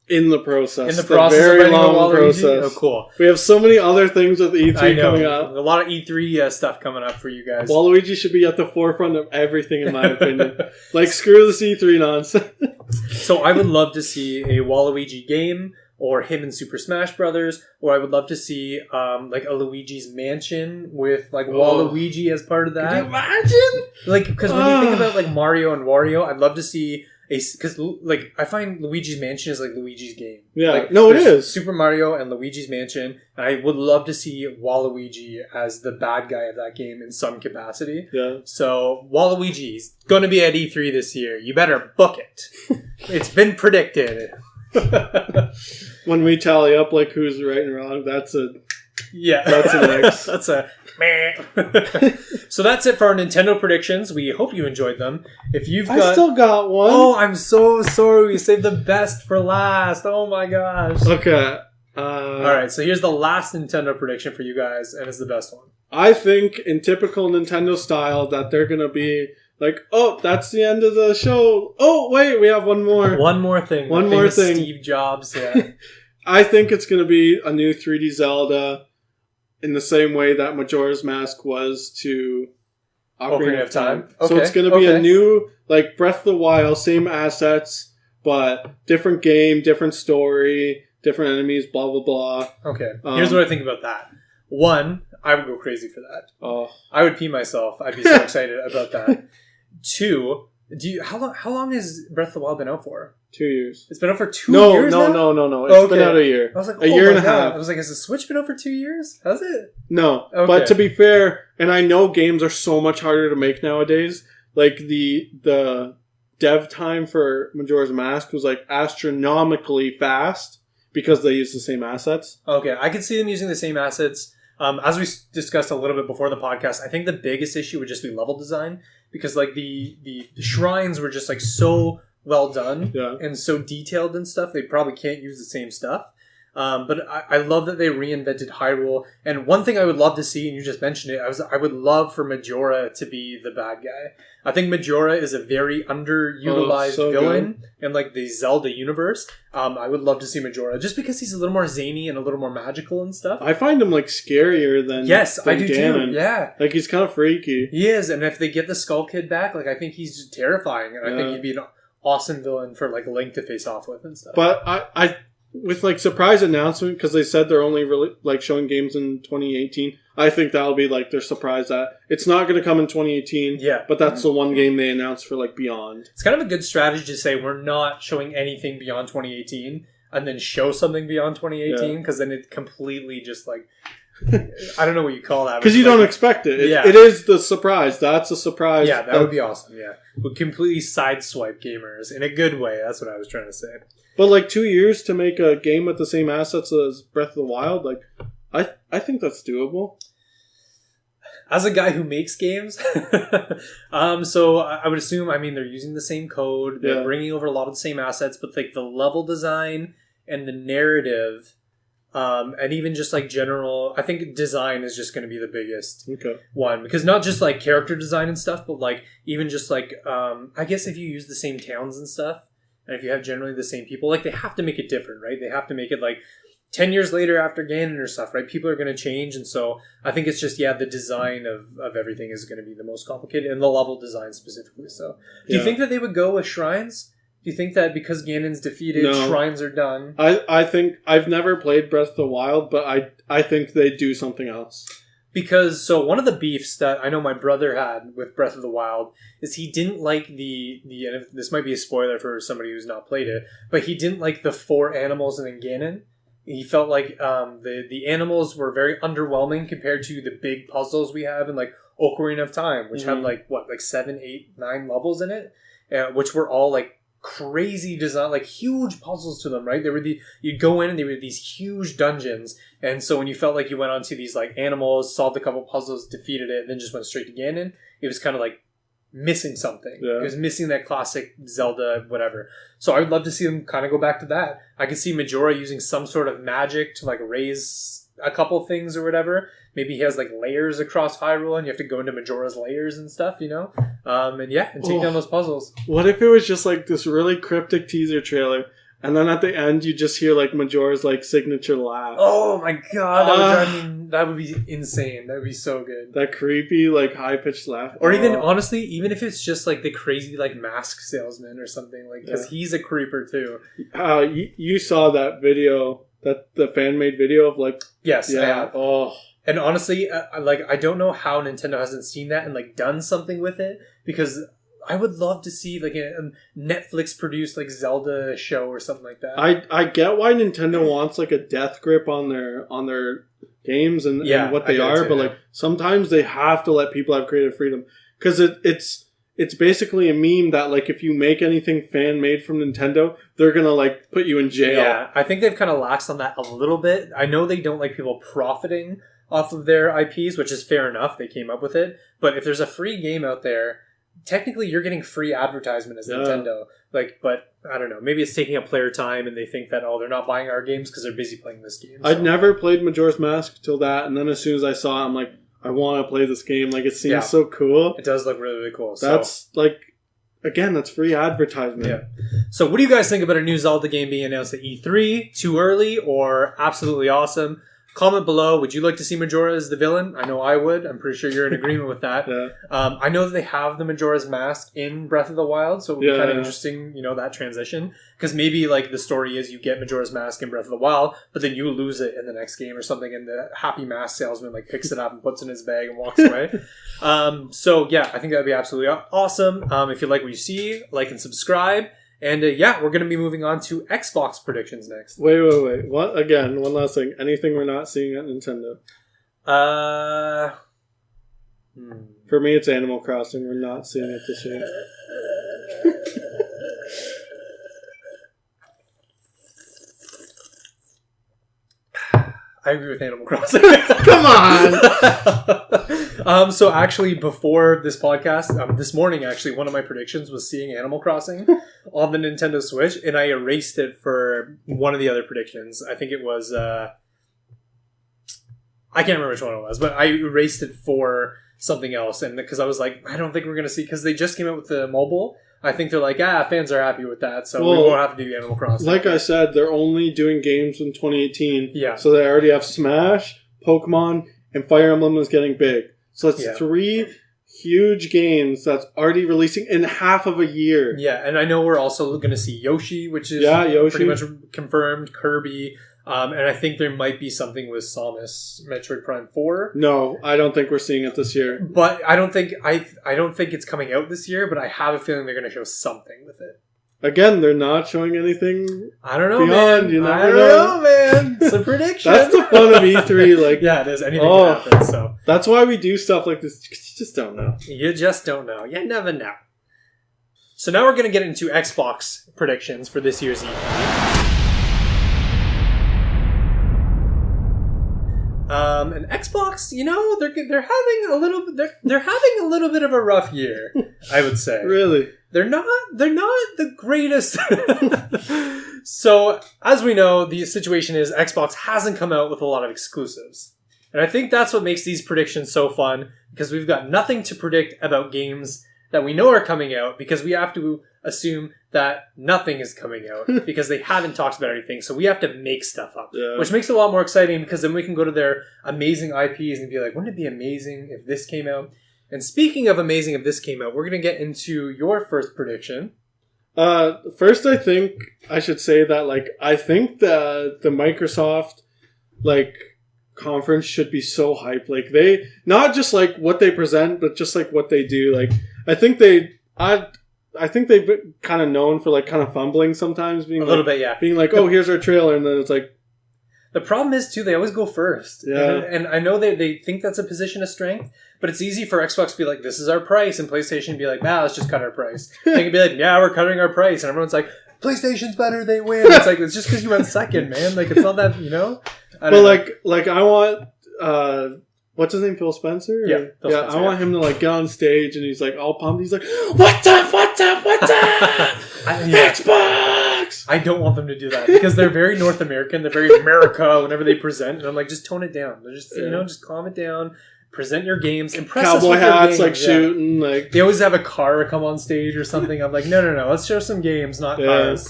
in the process. In the process, very of long Waluigi? process. Oh, cool. We have so many other things with E3 coming up. A lot of E3 stuff coming up for you guys. Waluigi should be at the forefront of everything, in my opinion. Like, screw this E3 nonsense. So I would love to see a Waluigi game, or him in Super Smash Brothers, or I would love to see like a Luigi's Mansion with like Waluigi as part of that. Can you imagine? Like, because when you think about like Mario and Wario, I'd love to see because like I find Luigi's Mansion is like Luigi's game. Yeah, like, no, it is Super Mario and Luigi's Mansion. And I would love to see Waluigi as the bad guy of that game in some capacity. Yeah. So Waluigi's going to be at E3 this year. You better book it. It's been predicted. When we tally up like who's right and wrong, that's an X. That's a meh. So that's it for our Nintendo predictions. We hope you enjoyed them. If you've got, I still got one. Oh, I'm so sorry. We saved the best for last. Oh my gosh. Okay. All right. So here's the last Nintendo prediction for you guys, and it's the best one. I think, in typical Nintendo style, that they're gonna be like, oh, that's the end of the show. Oh, wait, we have one more. One more thing. One more thing. Steve Jobs. Yeah. I think it's going to be a new 3D Zelda in the same way that Majora's Mask was to Ocarina of Time. Okay. So it's going to be a new, like, Breath of the Wild, same assets, but different game, different story, different enemies, blah, blah, blah. Okay. Here's what I think about that. One, I would go crazy for that. Oh. I would pee myself. I'd be so excited about that. Two, How long has Breath of the Wild been out for? 2 years. It's been out for 2 years now? No. It's been out a year. I was like, a year and a half. I was like, has the Switch been out for 2 years? Has it? No. Okay. But to be fair, and I know games are so much harder to make nowadays, like the dev time for Majora's Mask was like astronomically fast because they use the same assets. Okay, I can see them using the same assets. As we discussed a little bit before the podcast, I think the biggest issue would just be level design, because like the shrines were just like so well done and so detailed and stuff. They probably can't use the same stuff. But I love that they reinvented Hyrule. And one thing I would love to see, and you just mentioned it, I would love for Majora to be the bad guy. I think Majora is a very underutilized villain in like the Zelda universe. I would love to see Majora just because he's a little more zany and a little more magical and stuff. I find him like scarier than I do Ganon. too. Yeah, like he's kind of freaky. He is, and if they get the Skull Kid back, like I think he's just terrifying, and I think he'd be an awesome villain for like Link to face off with and stuff. But I with like surprise announcement, because they said they're only really like showing games in 2018. I think that'll be like their surprise that it's not going to come in 2018. Yeah, but that's the one game they announced for like Beyond. It's kind of a good strategy to say we're not showing anything beyond 2018 and then show something beyond 2018, because then it completely just like I don't know what you call that, because you don't expect it. It is the surprise. That's a surprise. Yeah, that would be awesome. Yeah, would completely sideswipe gamers in a good way. That's what I was trying to say. But like 2 years to make a game with the same assets as Breath of the Wild, like I think that's doable. As a guy who makes games, so I would assume, I mean, they're using the same code, they're bringing over a lot of the same assets, but like the level design and the narrative, and even just like general, I think design is just going to be the biggest one, because not just like character design and stuff, but like even just like, I guess if you use the same towns and stuff, and if you have generally the same people, like they have to make it different, right? They have to make it like 10 years later after Ganon or stuff, right? People are going to change. And so I think it's just, the design of everything is going to be the most complicated, and the level design specifically. So do you think that they would go with shrines? Do you think that because Ganon's defeated, shrines are done? I think I've never played Breath of the Wild, but I think they do something else. Because, so one of the beefs that I know my brother had with Breath of the Wild is he didn't like the and this might be a spoiler for somebody who's not played it, but he didn't like the 4 animals in Ganon. He felt like the animals were very underwhelming compared to the big puzzles we have in like Ocarina of Time, which had like 7, 8, 9 levels in it, which were all like crazy design, like huge puzzles to them, right? They were you'd go in and they were these huge dungeons, and so when you felt like you went onto these like animals, solved a couple puzzles, defeated it, and then just went straight to Ganon, it was kind of like missing something. It was missing that classic Zelda whatever. So I would love to see them kind of go back to that. I could see Majora using some sort of magic to like raise a couple things or whatever. Maybe he has like layers across Hyrule, and you have to go into Majora's layers and stuff, and take down those puzzles. What if it was just like this really cryptic teaser trailer, and then at the end you just hear like Majora's like signature laugh? Oh my god, that would be insane. That would be so good. That creepy like high pitched laugh. Or even honestly, even if it's just like the crazy like mask salesman or something, like because he's a creeper too. You saw that video, that the fan made video of like I have. Oh. And honestly, I don't know how Nintendo hasn't seen that and like done something with it, because I would love to see like a Netflix produced like Zelda show or something like that. I get why Nintendo wants like a death grip on their games and what they are, but like sometimes they have to let people have creative freedom, because it's basically a meme that like if you make anything fan made from Nintendo, they're gonna like put you in jail. Yeah, I think they've kind of laxed on that a little bit. I know they don't like people profiting off of their IPs, which is fair enough. They came up with it. But if there's a free game out there, technically you're getting free advertisement as Nintendo. But I don't know. Maybe it's taking up player time, and they think that, they're not buying our games because they're busy playing this game. So. I'd never played Majora's Mask till that, and then as soon as I saw it, I'm like, I want to play this game. Like, it seems so cool. It does look really, really cool. That's like, again, that's free advertisement. Yeah. So what do you guys think about a new Zelda game being announced at E3? Too early or absolutely awesome? Comment below. Would you like to see Majora as the villain? I know I would. I'm pretty sure you're in agreement with that. Yeah. I know that they have the Majora's Mask in Breath of the Wild, so it would be kind of interesting, that transition. Because maybe the story is you get Majora's Mask in Breath of the Wild, but then you lose it in the next game or something, and the happy mask salesman picks it up and puts it in his bag and walks away. So yeah, I think that would be absolutely awesome. If you like what you see, like and subscribe. And we're going to be moving on to Xbox predictions next. Wait. What? Again, one last thing. Anything we're not seeing at Nintendo? For me, it's Animal Crossing. We're not seeing it this year. I agree with Animal Crossing. Come on! So actually, before this podcast, this morning, actually, one of my predictions was seeing Animal Crossing on the Nintendo Switch, and I erased it for one of the other predictions. I think it was... I can't remember which one it was, but I erased it for something else, and because I was like, I don't think we're going to see... Because they just came out with the mobile... I think they're fans are happy with that, so we won't have to do Animal Crossing. Like I said, they're only doing games in 2018. Yeah. So they already have Smash, Pokemon, and Fire Emblem is getting big. So it's 3 huge games that's already releasing in half of a year. Yeah, and I know we're also going to see Yoshi, which is pretty much confirmed, Kirby, and I think there might be something with Samus, Metroid Prime 4. No, I don't think we're seeing it this year. But I don't think it's coming out this year, but I have a feeling they're going to show something with it. Again, they're not showing anything. I don't know, beyond, man. You never I don't know, man. It's a prediction. That's the fun of E3. Yeah, it is. Anything can happen. So that's why we do stuff like this. You just don't know. You just don't know. You never know. So now we're going to get into Xbox predictions for this year's E3. And Xbox, they're having a little bit of a rough year, I would say. Really? They're not the greatest. So, as we know, the situation is Xbox hasn't come out with a lot of exclusives. And I think that's what makes these predictions so fun, because we've got nothing to predict about games that we know are coming out, because we have to assume that nothing is coming out because they haven't talked about anything. So we have to make stuff up, which makes it a lot more exciting, because then we can go to their amazing IPs and be like, wouldn't it be amazing if this came out? And speaking of amazing if this came out, we're going to get into your first prediction. First, I think I should say that I think the Microsoft conference should be so hyped. They not just what they present, but just what they do. I think they've been kind of known for kind of fumbling sometimes, being a little bit, being oh, here's our trailer, and then it's the problem is too, they always go first. Yeah. And I know they think that's a position of strength, but it's easy for Xbox to be like, this is our price, and PlayStation be like, let's just cut our price. They can be like, yeah, we're cutting our price, and everyone's like, PlayStation's better, they win. It's it's just because you went second, man. It's not that, I want what's his name? Phil Spencer? Yeah. Phil Spencer, I want him to get on stage and he's all pumped. He's like, what's up? Xbox! I don't want them to do that, because they're very North American. They're very America whenever they present. And I'm like, just tone it down. They're just, just calm it down. Present your games. Impress us Cowboy with your hats, games. shooting. They always have a car come on stage or something. I'm like, no. Let's show some games, not cars.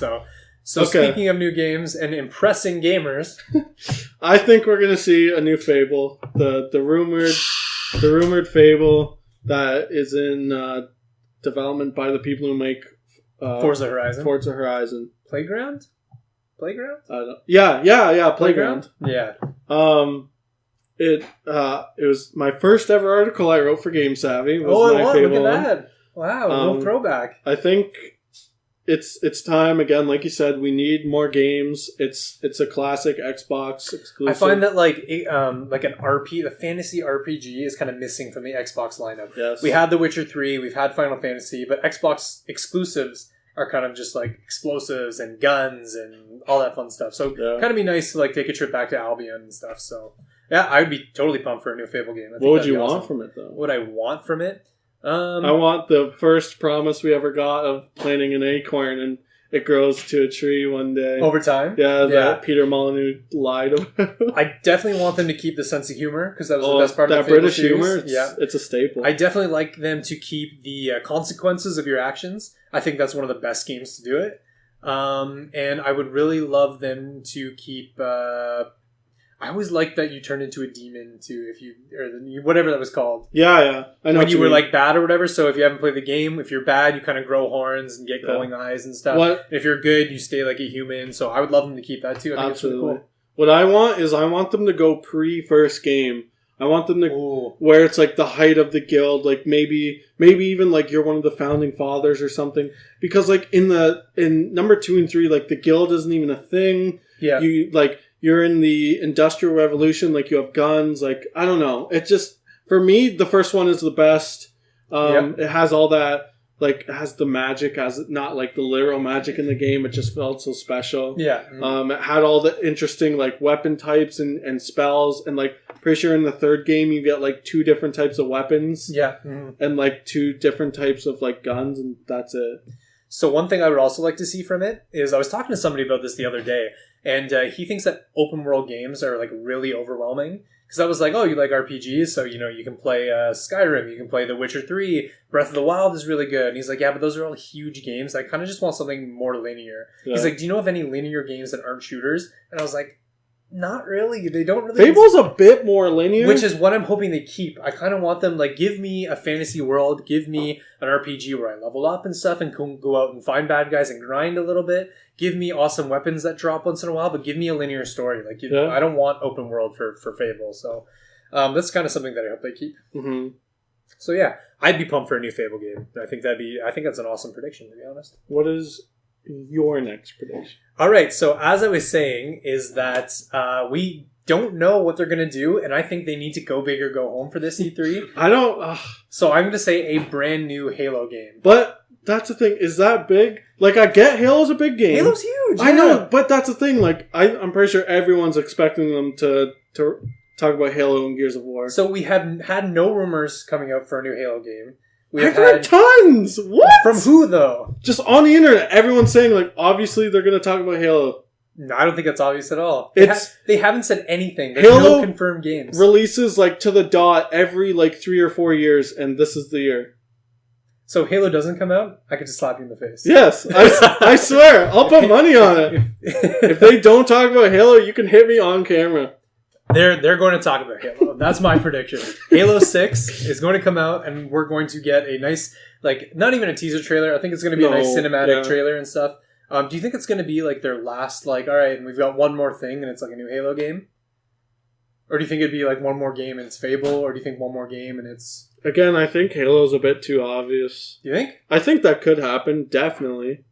So speaking of new games and impressing gamers, I think we're gonna see a new Fable. The rumored Fable that is in development by the people who make Forza Horizon. Playground. Yeah. Playground. Yeah. It was my first ever article I wrote for Game Savvy. Look at that! Wow, a little throwback. I think it's time again. Like you said, we need more games. It's a classic Xbox exclusive. I find that the fantasy RPG is kind of missing from the Xbox lineup. Yes. We had The Witcher 3, we've had Final Fantasy, but Xbox exclusives are kind of just explosives and guns and all that fun stuff. So kind of be nice to take a trip back to Albion and stuff. So yeah, I'd be totally pumped for a new Fable game. What would you want from it, though? What I want from it? I want the first promise we ever got of planting an acorn and it grows to a tree one day. Over time? Yeah, that Peter Molyneux lied about. I definitely want them to keep the sense of humor, because that was the best part of the Fable British humor. series. It's a staple. I definitely like them to keep the consequences of your actions. I think that's one of the best games to do it. And I would really love them to keep... I always liked that you turned into a demon too, whatever that was called. Yeah. I know when you were mean. like bad or whatever. So if you haven't played the game, if you're bad, you kind of grow horns and get glowing eyes and stuff. What? And if you're good, you stay like a human. So I would love them to keep that too. I think it's really cool. What I want them to go pre-first game. I want them to where it's like the height of the guild, like maybe even like you're one of the founding fathers or something. Because like in number 2 and 3, like the guild isn't even a thing. Yeah. You're in the Industrial Revolution, like you have guns, like I don't know. It just for me the first one is the best. It has all that. Like, it has the magic, not like the literal magic in the game. It just felt so special. Yeah. It had all the interesting, like, weapon types and spells. And, like, pretty sure in the third game you get, like, 2 different types of weapons. Yeah. And, like, 2 different types of, like, guns. And that's it. So one thing I would also like to see from it is I was talking to somebody about this the other day. And he thinks that open world games are, like, really overwhelming. Because I was like, oh, you like RPGs? So, you can play Skyrim, you can play The Witcher 3, Breath of the Wild is really good. And he's like, yeah, but those are all huge games. I kind of just want something more linear. Yeah. He's like, do you know of any linear games that aren't shooters? And I was like, not really. They don't really... Fable's a bit more linear. Which is what I'm hoping they keep. I kind of want them, like, give me a fantasy world, give me an RPG where I level up and stuff and can go out and find bad guys and grind a little bit. Give me awesome weapons that drop once in a while, but give me a linear story. Like, I don't want open world for Fable. So that's kind of something that I hope they keep. Mm-hmm. So yeah, I'd be pumped for a new Fable game. I think that's an awesome prediction, to be honest. What is your next prediction? All right, so as I was saying, is that we don't know what they're going to do, and I think they need to go big or go home for this E3. I don't... So I'm going to say a brand new Halo game. But that's the thing. Is that big? Like, I get Halo's a big game. Halo's huge. I know, but that's the thing. Like, I'm pretty sure everyone's expecting them to talk about Halo and Gears of War. So we have had no rumors coming out for a new Halo game. I've heard tons! What? From who, though? Just on the internet. Everyone's saying, like, obviously they're going to talk about Halo. No, I don't think that's obvious at all. They haven't said anything. There's Halo no confirmed games. Releases, like, to the dot every, like, 3 or 4 years, and this is the year. So Halo doesn't come out? I could just slap you in the face. Yes, I swear. I'll put money on it. If they don't talk about Halo, you can hit me on camera. They're going to talk about Halo. That's my prediction. Halo 6 is going to come out, and we're going to get a nice, like, not even a teaser trailer. I think it's going to be a nice cinematic trailer and stuff. Do you think it's going to be, like, their last, like, all right, and we've got one more thing, and it's, like, a new Halo game? Or do you think it'd be, like, one more game and it's Fable? Or do you think one more game and it's... Again, I think Halo's a bit too obvious. Do you think? I think that could happen, definitely.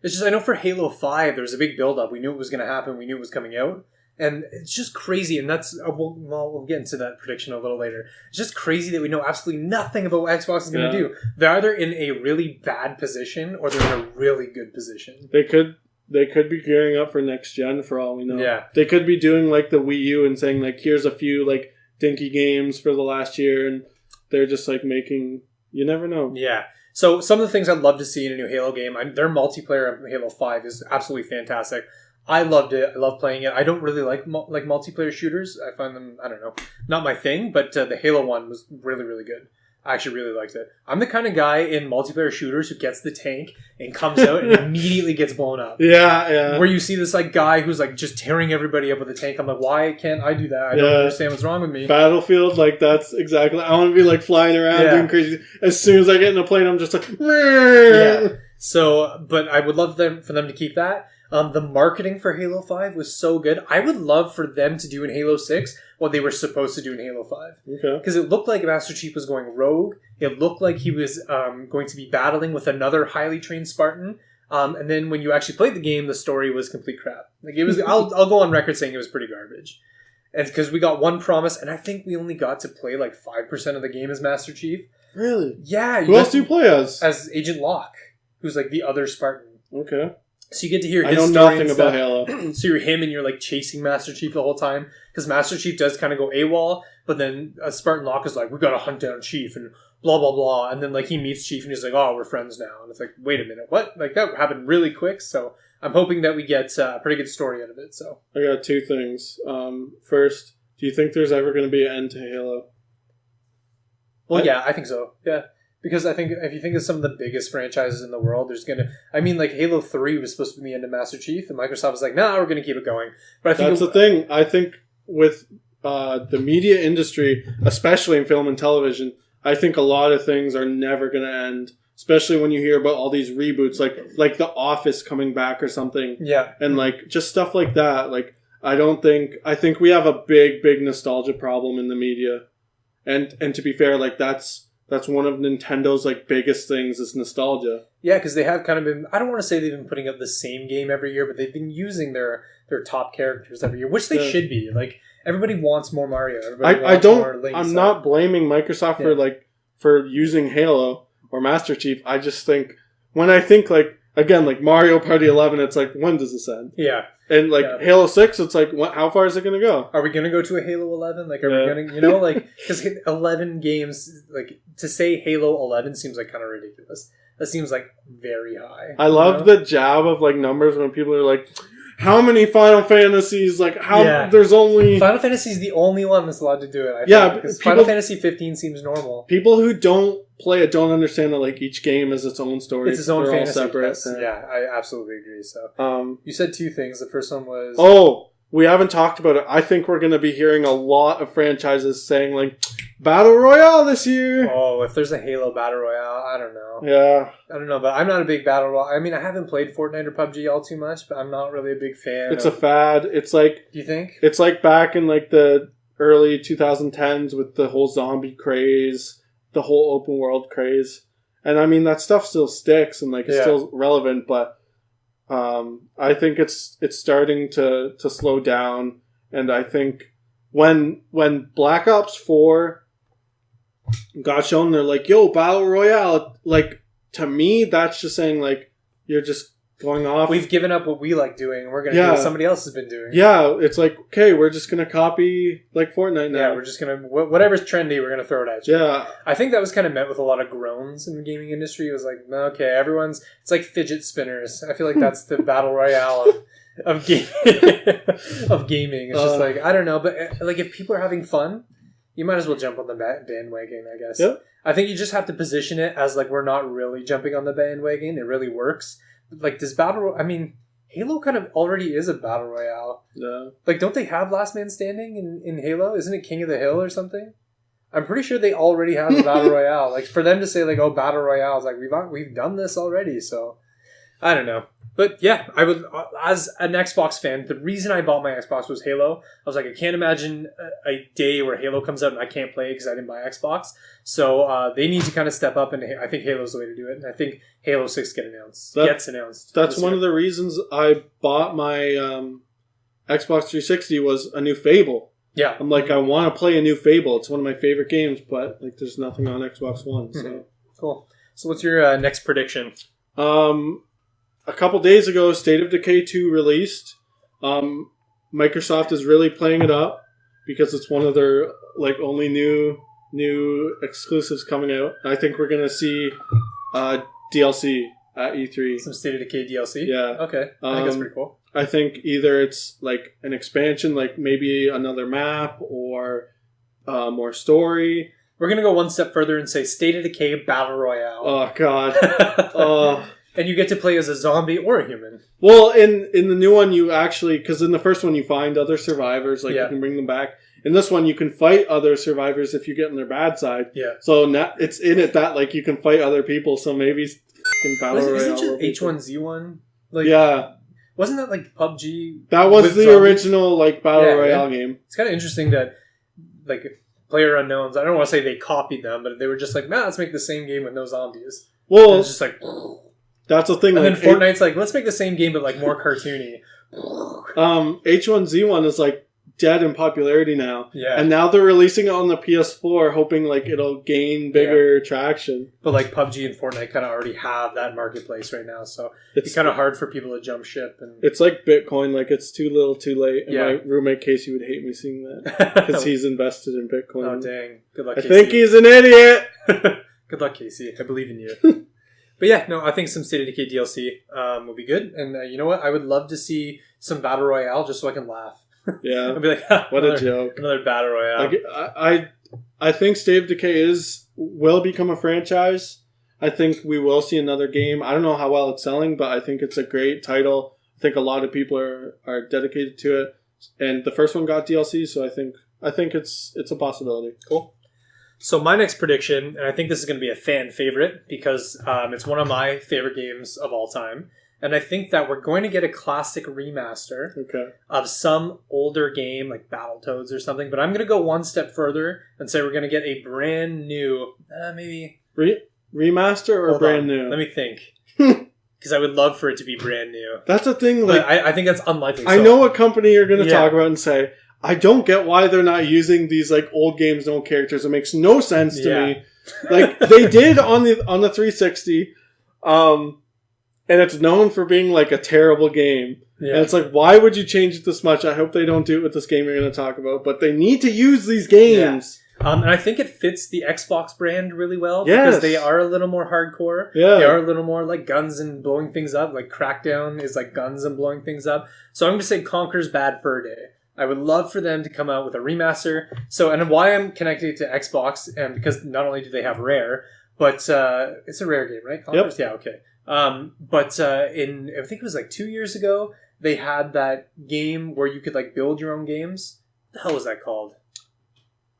It's just, I know for Halo 5, there was a big build-up. We knew it was going to happen. We knew it was coming out. And it's just crazy, and that's... we'll get into that prediction a little later. It's just crazy that we know absolutely nothing about what Xbox is going to do. They're either in a really bad position, or they're in a really good position. They could be gearing up for next gen, for all we know. Yeah. They could be doing, like, the Wii U and saying, like, here's a few, like, dinky games for the last year, and they're just, like, making... You never know. Yeah. So some of the things I'd love to see in a new Halo game, their multiplayer of Halo 5 is absolutely fantastic. I loved it. I love playing it. I don't really like multiplayer shooters. I find them, I don't know, not my thing, but the Halo one was really, really good. I actually really liked it. I'm the kind of guy in multiplayer shooters who gets the tank and comes out and immediately gets blown up. Yeah. Where you see this like guy who's like just tearing everybody up with a tank. I'm like, why can't I do that? I don't understand what's wrong with me. Battlefield, like that's exactly. I want to be like flying around doing crazy. As soon as I get in a plane, I'm just like, yeah. So, but I would love for them to keep that. The marketing for Halo 5 was so good. I would love for them to do in Halo 6 what they were supposed to do in Halo 5. Okay. Because it looked like Master Chief was going rogue. It looked like he was going to be battling with another highly trained Spartan. And then when you actually played the game, the story was complete crap. Like it was. I'll go on record saying it was pretty garbage. And because we got one promise, and I think we only got to play like 5% of the game as Master Chief. Really? Yeah. Who else do you play as? As Agent Locke, who's like the other Spartan. Okay. So you get to hear his story. I know nothing about Halo. So you're him and you're like chasing Master Chief the whole time. Because Master Chief does kind of go AWOL, but then Spartan Locke is like, we gotta hunt down Chief and blah, blah, blah. And then like he meets Chief and he's like, oh, we're friends now. And it's like, wait a minute, what? Like that happened really quick. So I'm hoping that we get a pretty good story out of it. So I got two things. First, do you think there's ever going to be an end to Halo? Well, yeah, I think so. Yeah. Because I think if you think of some of the biggest franchises in the world, there's going to... I mean, like, Halo 3 was supposed to be the end of Master Chief, and Microsoft was like, nah, we're going to keep it going. But I think that's the thing. I think the media industry, especially in film and television, I think a lot of things are never going to end. Especially when you hear about all these reboots, like The Office coming back or something. Yeah. And like just stuff like that. Like I think we have a big nostalgia problem in the media. And to be fair, like that's one of Nintendo's like biggest things is nostalgia. Yeah, because they have kind of been, I don't want to say they've been putting out the same game every year, but they've been using their top characters every year, which they should be. Like everybody wants more Mario. Everybody wants more Link. I'm not blaming Microsoft for using Halo or Master Chief. I just think when I think like Mario Party 11, it's like, when does this end? Yeah. And Halo 6, it's like, how far is it going to go? Are we going to go to a Halo 11? Like, are we going to, because 11 games, like, to say Halo 11 seems like kind of ridiculous. That seems like very high. I love the jab of like numbers when people are like, how many Final Fantasies? Like, there's only... Final Fantasy is the only one that's allowed to do it, I think. Because Final Fantasy 15 seems normal. People who don't play it don't understand that like each game is its own story. It's its own fantasy. All separate. Yeah, I absolutely agree. So, you said two things. The first one was... Oh, we haven't talked about it. I think we're going to be hearing a lot of franchises saying like, Battle Royale this year. Oh, if there's a Halo Battle Royale, I don't know. Yeah. I don't know, but I'm not a big Battle Royale. I mean, I haven't played Fortnite or PUBG all too much, but I'm not really a big fan. It's a fad. It's like... Do you think? It's like back in like the early 2010s with the whole zombie craze, the whole open world craze. And I mean, that stuff still sticks and like it's still relevant, but I think it's starting to slow down. And I think when Black Ops 4 got shown, they're like, yo, Battle Royale. Like, to me, that's just saying, like, you're just going off. We've given up what we like doing, and we're going to do what somebody else has been doing. Yeah, it's like, okay, we're just going to copy, like, Fortnite now. Yeah, we're just going to... Whatever's trendy, we're going to throw it at you. Yeah. I think that was kind of met with a lot of groans in the gaming industry. It was like, okay, everyone's... It's like fidget spinners. I feel like that's the Battle Royale of gaming. It's just like, I don't know, but like, if people are having fun... You might as well jump on the bandwagon, I guess. Yep. I think you just have to position it as like we're not really jumping on the bandwagon. It really works. Like this I mean, Halo kind of already is a battle royale. Yeah. Like, don't they have Last Man Standing in Halo? Isn't it King of the Hill or something? I'm pretty sure they already have a battle royale. Like for them to say like, oh, battle royale is like we've done this already. So I don't know. But yeah, I would, as an Xbox fan, the reason I bought my Xbox was Halo. I was like, I can't imagine a day where Halo comes out and I can't play it because I didn't buy Xbox. So they need to kind of step up, and I think Halo's the way to do it. And I think Halo 6 gets announced. That's one of the reasons I bought my Xbox 360 was a new Fable. Yeah. I'm like, I want to play a new Fable. It's one of my favorite games, but like, there's nothing on Xbox One. So Cool. So what's your next prediction? A couple days ago, State of Decay 2 released. Microsoft is really playing it up because it's one of their like only new exclusives coming out. I think we're gonna see DLC at E3. Some State of Decay DLC? Yeah. Okay. I think that's pretty cool. I think either it's like an expansion, like maybe another map or more story. We're gonna go one step further and say State of Decay Battle Royale. Oh God. And you get to play as a zombie or a human. Well, in the new one, you actually... Because in the first one, you find other survivors. Like, you can bring them back. In this one, you can fight other survivors if you get on their bad side. Yeah. So now it's in it that, like, you can fight other people. So maybe fucking Battle Royale. Isn't it just H1Z1? Like, yeah. Wasn't that, like, PUBG? That was the original, like, Battle Royale game. It's kind of interesting that, like, PlayerUnknown's... I don't want to say they copied them, but they were just like, let's make the same game with no zombies. Well... And it's just like... That's the thing. And then Fortnite's like, let's make the same game, but like more cartoony. H1Z1 is like dead in popularity now. Yeah. And now they're releasing it on the PS4, hoping like it'll gain bigger traction. But like PUBG and Fortnite kind of already have that marketplace right now, so it's kind of hard for people to jump ship. And it's like Bitcoin, like it's too little, too late. And my roommate Casey would hate me seeing that because he's invested in Bitcoin. Oh dang! Good luck, Casey. I think he's an idiot. Good luck, Casey. I believe in you. But yeah, no, I think some State of Decay DLC will be good. And you know what? I would love to see some Battle Royale just so I can laugh. Yeah. I'd be like, what a joke. Another Battle Royale. Like, I think State of Decay will become a franchise. I think we will see another game. I don't know how well it's selling, but I think it's a great title. I think a lot of people are dedicated to it. and the first one got DLC, so I think it's a possibility. Cool. So my next prediction, and I think this is going to be a fan favorite because it's one of my favorite games of all time, and I think that we're going to get a classic remaster of some older game like Battletoads or something, but I'm going to go one step further and say we're going to get a brand new, maybe... Remaster or Hold brand on. new? Let me think. Because I would love for it to be brand new. That's a thing. Like, I think that's unlikely. I know what company you're going to talk about and say, I don't get why they're not using these like old games, no characters. It makes no sense to me. Like they did on the 360, and it's known for being like a terrible game. Yeah. And it's like, why would you change it this much? I hope they don't do it with this game you're going to talk about. But they need to use these games. Yeah. And I think it fits the Xbox brand really well because they are a little more hardcore. Yeah. They are a little more like guns and blowing things up. Like Crackdown is like guns and blowing things up. So I'm going to say Conker's Bad Fur Day. I would love for them to come out with a remaster. So, and why I'm connected to Xbox, and because not only do they have Rare, but it's a Rare game, right? Conker's? Yep. Yeah, okay. But I think it was like 2 years ago, they had that game where you could like build your own games. What the hell was that called?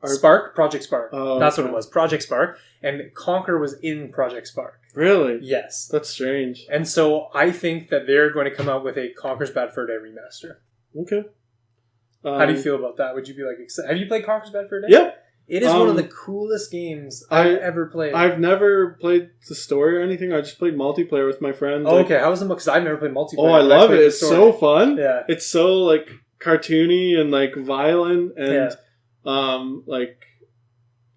Spark? Project Spark. Oh, that's what it was. Project Spark. And Conker was in Project Spark. Really? Yes. That's strange. And so I think that they're going to come out with a Conker's Bad Fur Day remaster. Okay. How do you feel about that? Would you be like excited? Have you played Conker's Bad Fur Day? Yep. It is one of the coolest games I've ever played. I've never played the story or anything. I just played multiplayer with my friends. Oh, okay. How was the... Because I've never played multiplayer. Oh, I love it. It's so fun. Yeah. It's so, like, cartoony and, like, violent. And, like,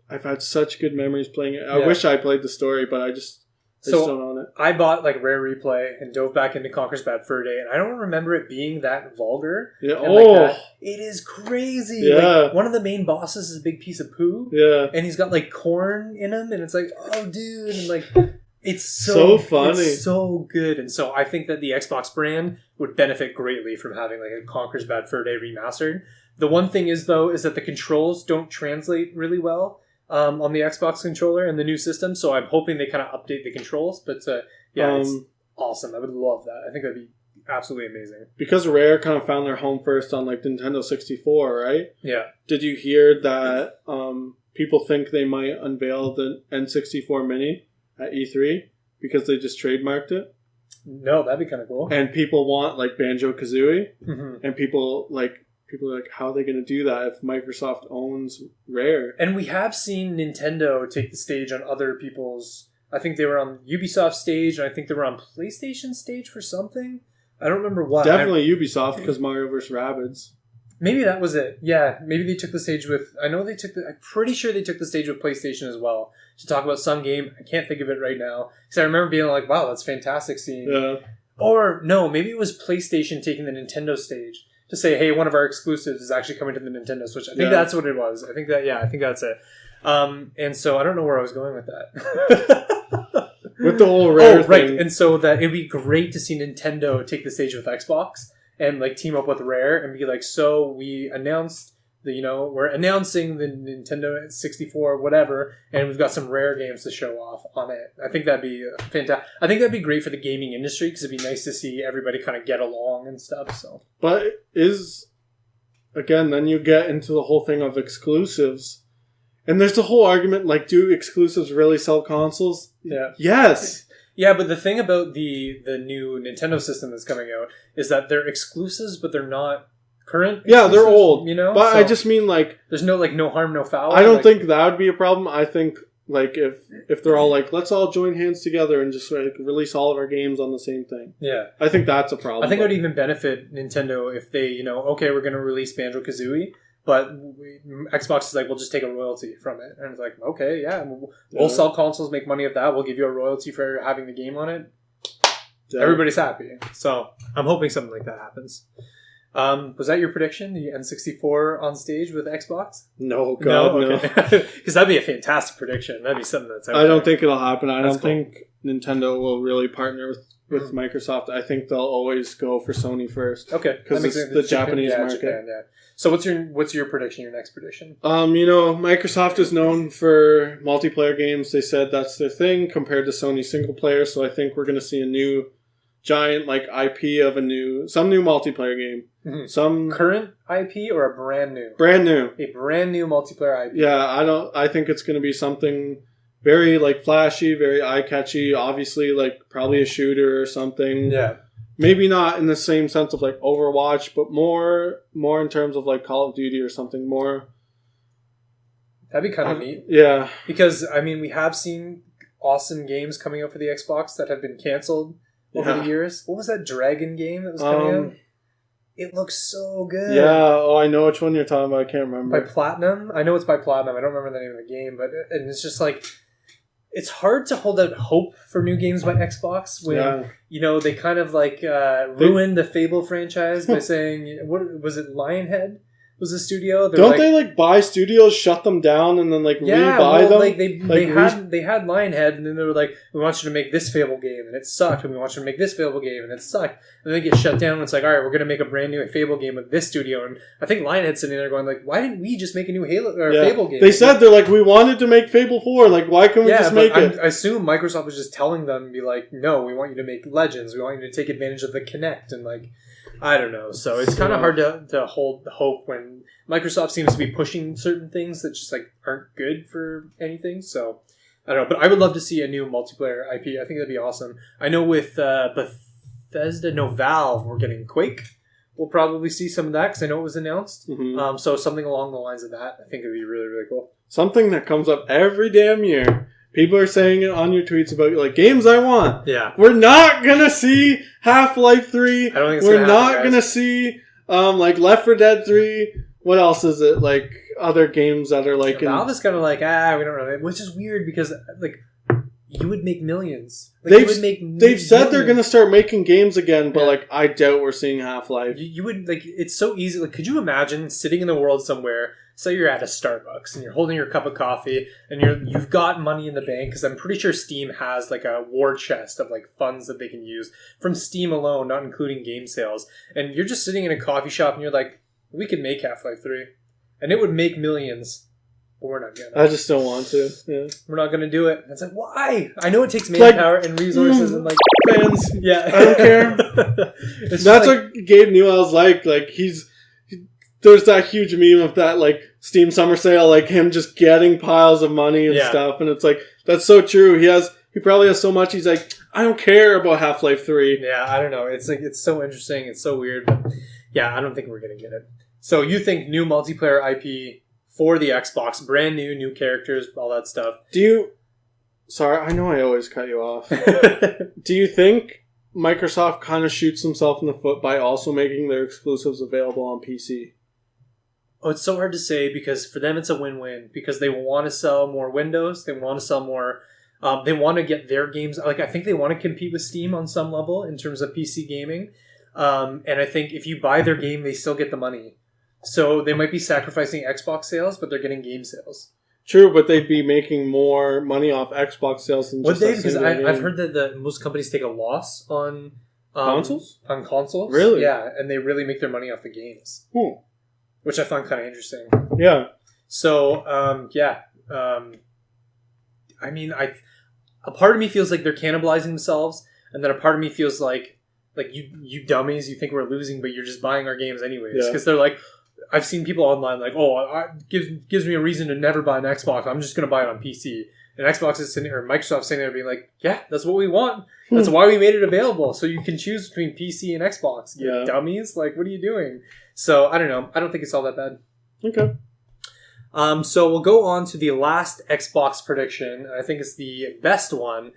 I've had such good memories playing it. I wish I played the story, but I just don't own it. I bought, like, Rare Replay and dove back into Conker's Bad Fur Day, and I don't remember it being that vulgar. Yeah. Like it is crazy. Yeah. Like, one of the main bosses is a big piece of poo. Yeah. And he's got, like, corn in him, and it's like, oh, dude. And, like, it's so funny. It's so good. And so I think that the Xbox brand would benefit greatly from having, like, a Conker's Bad Fur Day remastered. The one thing is, though, is that the controls don't translate really well on the Xbox controller and the new system, so I'm hoping they kind of update the controls. But it's awesome. I would love that. I think that'd be absolutely amazing. Because Rare kind of found their home first on like Nintendo 64, right? Yeah. Did you hear that people think they might unveil the N64 Mini at E3 because they just trademarked it? No, that'd be kind of cool. And people want like Banjo-Kazooie, and people are like, how are they going to do that if Microsoft owns Rare? And we have seen Nintendo take the stage on other people's... I think they were on Ubisoft stage, and I think they were on PlayStation stage for something. I don't remember what. Definitely Ubisoft, because Mario vs. Rabbids. Maybe that was it. Yeah, maybe they took the stage with... I'm pretty sure they took the stage with PlayStation as well to talk about some game. I can't think of it right now. Because I remember being like, wow, that's fantastic seeing... Yeah. Or, no, maybe it was PlayStation taking the Nintendo stage to say, hey, one of our exclusives is actually coming to the Nintendo Switch. I think that's what it was. I think that's it. And so I don't know where I was going with that. With the whole Rare thing. Right. And so that it'd be great to see Nintendo take the stage with Xbox and like team up with Rare and be like, so we announced we're announcing the Nintendo 64 whatever, and we've got some Rare games to show off on it. I think that'd be fantastic. I think that'd be great for the gaming industry because it'd be nice to see everybody kind of get along and stuff. So, but then you get into the whole thing of exclusives, and there's the whole argument like, do exclusives really sell consoles? Yeah. Yes. Yeah, but the thing about the new Nintendo system that's coming out is that they're exclusives, but they're not current. Yeah, they're old. But so I just mean like, there's no harm, no foul. I don't think that would be a problem. I think like if they're all like, let's all join hands together and just like release all of our games on the same thing. Yeah, I think that's a problem. I think it would even benefit Nintendo if they okay, we're going to release Banjo-Kazooie, but Xbox is like, we'll just take a royalty from it, and it's like, okay, yeah, we'll sell consoles, make money of that. We'll give you a royalty for having the game on it. Yeah. Everybody's happy. So I'm hoping something like that happens. Was that your prediction? The N64 on stage with Xbox? No, God, no. Because that'd be a fantastic prediction. That'd be something that's out I don't think it'll happen. I That's don't think Nintendo will really partner with Microsoft. I think they'll always go for Sony first. Okay. Because it's the Japanese market. Japan, yeah. So what's your prediction, your next prediction? Microsoft is known for multiplayer games. They said that's their thing compared to Sony single player. So I think we're going to see a new giant like IP of some new multiplayer game. Mhm. Some Current IP or a brand new? brand new. A brand new multiplayer IP. Yeah, I think it's going to be something very like flashy, very eye-catchy. Obviously, like probably a shooter or something. Yeah. Maybe not in the same sense of like Overwatch, but more in terms of like Call of Duty or something more. That'd be kind of neat. Yeah. Because, I mean, we have seen awesome games coming out for the Xbox that have been canceled over the years. What was that Dragon game that was coming out? It looks so good. Yeah, oh, I know which one you're talking about. I can't remember. By Platinum? I know it's by Platinum. I don't remember the name of the game, but and it's just like, it's hard to hold out hope for new games by Xbox when, you know, they kind of like ruined the Fable franchise by saying, what was it, Lionhead was the studio? They like buy studios, shut them down, and then like rebuy them? Like they had Lionhead, and then they were like, we want you to make this Fable game, and it sucked, and we want you to make this Fable game, and it sucked. And then they get shut down, and it's like, all right, we're going to make a brand new Fable game with this studio. And I think Lionhead's sitting there going like, why didn't we just make a new Fable game? They said they're like, we wanted to make Fable 4, like why can't we just make it? I assume Microsoft was just telling them and be like, no, we want you to make Legends, we want you to take advantage of the Kinect, and like, I don't know. So it's kind of hard to hold hope when Microsoft seems to be pushing certain things that just like aren't good for anything. So I don't know, but I would love to see a new multiplayer IP. I think that'd be awesome. I know with Valve, we're getting Quake. We'll probably see some of that because I know it was announced. Mm-hmm. So something along the lines of that, I think would be really, really cool. Something that comes up every damn year. People are saying it on your tweets about like games I want. Yeah, we're not gonna see Half-Life 3. I don't think we're not gonna see like Left 4 Dead 3. What else is it? Like other games that are like Valve is kind of like we don't really, which is weird because like you would make millions. Like, they've said they're gonna start making games again, but like I doubt we're seeing Half-Life. You would like it's so easy. Like, could you imagine sitting in the world somewhere? Say you're at a Starbucks and you're holding your cup of coffee and you've got money in the bank because I'm pretty sure Steam has like a war chest of like funds that they can use from Steam alone, not including game sales. And you're just sitting in a coffee shop and you're like, we could make Half-Life 3 and it would make millions, but we're not gonna. I just don't want to. Yeah. We're not gonna do it. And it's like, why? I know it takes manpower and resources and like fans. Yeah, I don't care. That's like, what Gabe Newell's like. Like there's that huge meme of that like Steam summer sale, like him just getting piles of money and stuff, and it's like that's so true. He probably has so much. He's like, I don't care about Half-Life 3. Yeah, I don't know. It's like it's so interesting. It's so weird, but yeah, I don't think we're gonna get it. So you think new multiplayer IP for the Xbox, brand new characters, all that stuff? Sorry, I know I always cut you off. Do you think Microsoft kind of shoots himself in the foot by also making their exclusives available on PC? Oh, it's so hard to say because for them it's a win-win because they want to sell more Windows. They want to sell more. They want to get their games. Like I think they want to compete with Steam on some level in terms of PC gaming. And I think if you buy their game, they still get the money. So they might be sacrificing Xbox sales, but they're getting game sales. True, but they'd be making more money off Xbox sales than just that because I've heard that most companies take a loss on consoles. On consoles, really? Yeah, and they really make their money off the games. Which I found kind of interesting. Yeah. So, I mean, a part of me feels like they're cannibalizing themselves, and then a part of me feels like you dummies, you think we're losing, but you're just buying our games anyways. Because they're like, I've seen people online like, gives me a reason to never buy an Xbox. I'm just going to buy it on PC. And Xbox is sitting, or Microsoft sitting there being like, yeah, that's what we want. That's why we made it available. So you can choose between PC and Xbox. You dummies. Like, what are you doing? So, I don't know. I don't think it's all that bad. Okay. So we'll go on to the last Xbox prediction. I think it's the best one.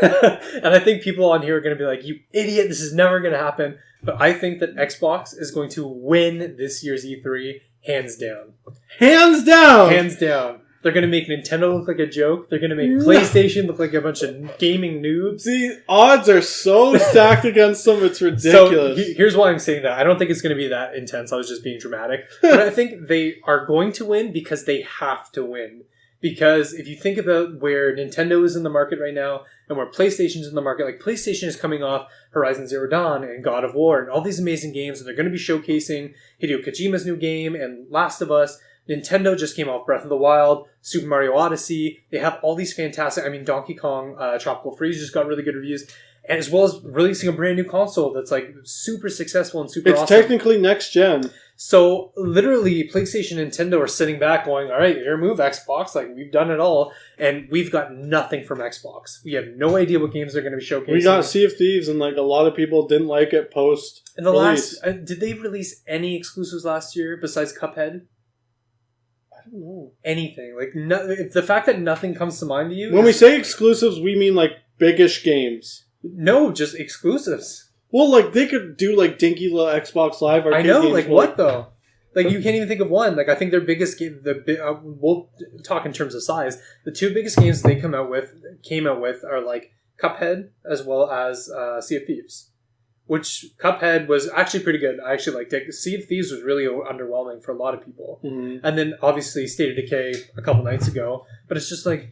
And I think people on here are going to be like, you idiot, this is never going to happen. But I think that Xbox is going to win this year's E3 hands down. Hands down! Hands down. They're going to make Nintendo look like a joke. They're going to make PlayStation look like a bunch of gaming noobs. The odds are so stacked against them, it's ridiculous. So here's why I'm saying that. I don't think it's going to be that intense. I was just being dramatic. But I think they are going to win because they have to win. Because if you think about where Nintendo is in the market right now and where PlayStation's in the market, like PlayStation is coming off Horizon Zero Dawn and God of War and all these amazing games, and they're going to be showcasing Hideo Kojima's new game and Last of Us. Nintendo just came off Breath of the Wild, Super Mario Odyssey. They have all these fantastic... I mean, Donkey Kong Tropical Freeze just got really good reviews. as well as releasing a brand new console that's like super successful and super It's awesome. technically next gen. So literally PlayStation and Nintendo are sitting back going, all right, your move, Xbox. Like, we've done it all. And we've got nothing from Xbox. We have no idea what games they're going to be showcasing. We got Sea of Thieves, and like a lot of people didn't like it post. In the last, did they release any exclusives last year besides Cuphead? I don't know. Anything. Like, the fact that nothing comes to mind to you. When we say exclusives, we mean like biggish games. No, just exclusives. Well, like, they could do, like, dinky little Xbox Live arcade I know, games, like, but, what, though? Like, you can't even think of one. Like, I think their biggest game, we'll talk in terms of size. The two biggest games they came out with are, like, Cuphead as well as Sea of Thieves. Which, Cuphead was actually pretty good. I actually liked it. Sea of Thieves was really underwhelming for a lot of people. Mm-hmm. And then, obviously, State of Decay a couple nights ago. But it's just like,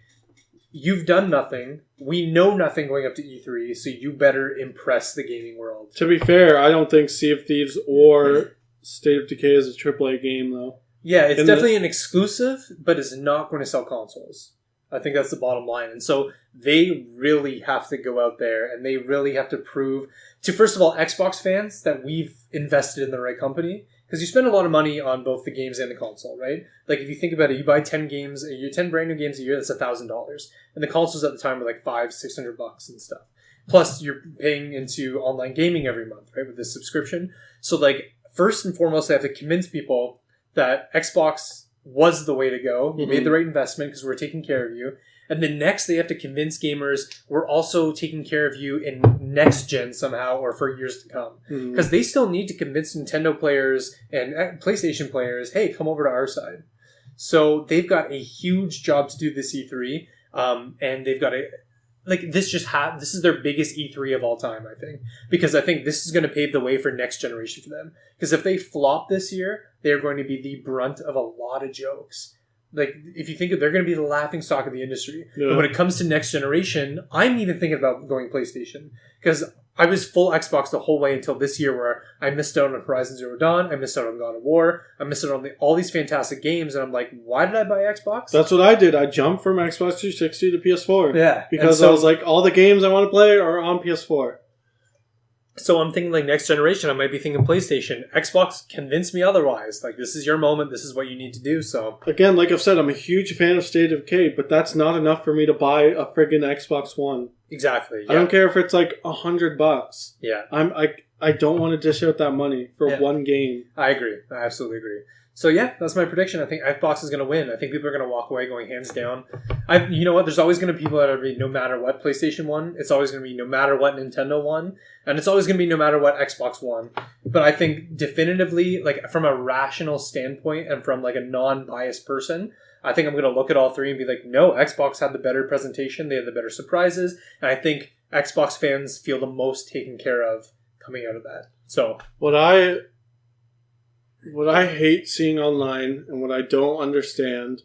you've done nothing. We know nothing going up to E3, so you better impress the gaming world. To be fair, I don't think Sea of Thieves or State of Decay is a AAA game, though. Yeah, it's definitely an exclusive, but it's not going to sell consoles. I think that's the bottom line. And so they really have to go out there and they really have to prove to, first of all, Xbox fans that we've invested in the right company. Because you spend a lot of money on both the games and the console, right? Like, if you think about it, you buy 10 games a year, 10 brand new games a year, that's $1,000. And the consoles at the time were like $500-$600 and stuff. Plus, you're paying into online gaming every month, right, with this subscription. So, like, first and foremost, they have to convince people that Xbox was the way to go. You made the right investment because we're taking care of you. And then next, they have to convince gamers we're also taking care of you in next gen somehow or for years to come. Because they still need to convince Nintendo players and PlayStation players, hey, come over to our side. So they've got a huge job to do this E3. And they've got to... Like, this is their biggest E3 of all time, I think. Because I think this is going to pave the way for next generation for them. Because if they flop this year, they're going to be the brunt of a lot of jokes. Like, if you think they're going to be the laughing stock of the industry. Yeah. And when it comes to next generation, I'm even thinking about going PlayStation. Because I was full Xbox the whole way until this year where I missed out on Horizon Zero Dawn, I missed out on God of War, I missed out on all these fantastic games, and I'm like, why did I buy Xbox? That's what I did. I jumped from Xbox 360 to PS4. Yeah. Because I was like, all the games I want to play are on PS4. So I'm thinking, like, next generation, I might be thinking PlayStation. Xbox convinced me otherwise. Like, this is your moment. This is what you need to do. So again, like I've said, I'm a huge fan of State of Decay, but that's not enough for me to buy a friggin' Xbox One. Exactly. Yeah. I don't care if it's like $100. Yeah. I don't want to dish out that money for one game. I agree. I absolutely agree. So yeah, that's my prediction. I think Xbox is going to win. I think people are going to walk away going hands down. You know what? There's always going to be people that are no matter what PlayStation won. It's always going to be no matter what Nintendo won. And it's always going to be no matter what Xbox won. But I think definitively, like, from a rational standpoint and from like a non-biased person, I think I'm going to look at all three and be like, no, Xbox had the better presentation. They had the better surprises. And I think Xbox fans feel the most taken care of coming out of that. So What I hate seeing online and what I don't understand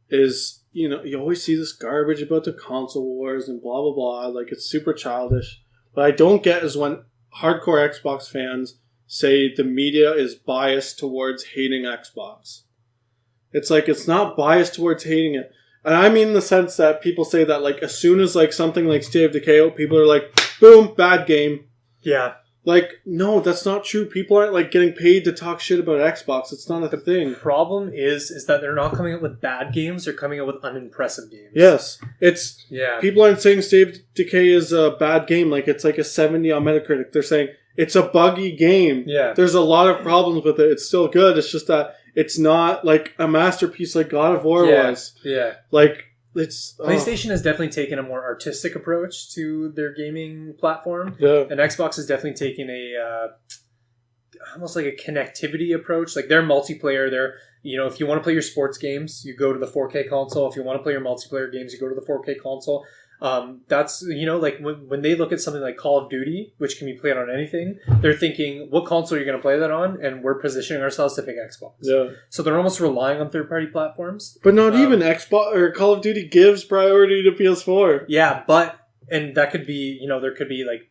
is, you know, you always see this garbage about the console wars and blah, blah, blah. Like, it's super childish. What I don't get is when hardcore Xbox fans say the media is biased towards hating Xbox. It's like, it's not biased towards hating it. And I mean in the sense that people say that, like, as soon as, like, something like State of Decay, people are like, boom, bad game. yeah. Like, no, that's not true. People aren't, like, getting paid to talk shit about Xbox. It's not a thing. The problem is that they're not coming up with bad games. They're coming up with unimpressive games. Yes. Yeah. People aren't saying State of Decay is a bad game. Like, it's like a 70 on Metacritic. They're saying it's a buggy game. Yeah. There's a lot of problems with it. It's still good. It's just that it's not, like, a masterpiece like God of War was. Yeah. Like, it's... PlayStation has definitely taken a more artistic approach to their gaming platform. Yeah. And Xbox has definitely taken a... almost like a connectivity approach. Like, their multiplayer, you know, if you want to play your sports games, you go to the 4K console. If you want to play your multiplayer games, you go to the 4K console. That's, you know, like when they look at something like Call of Duty, which can be played on anything, they're thinking, what console are you going to play that on? And we're positioning ourselves to pick Xbox. Yeah. So they're almost relying on third-party platforms. But not even Xbox or Call of Duty gives priority to PS4. Yeah, and that could be, you know, there could be like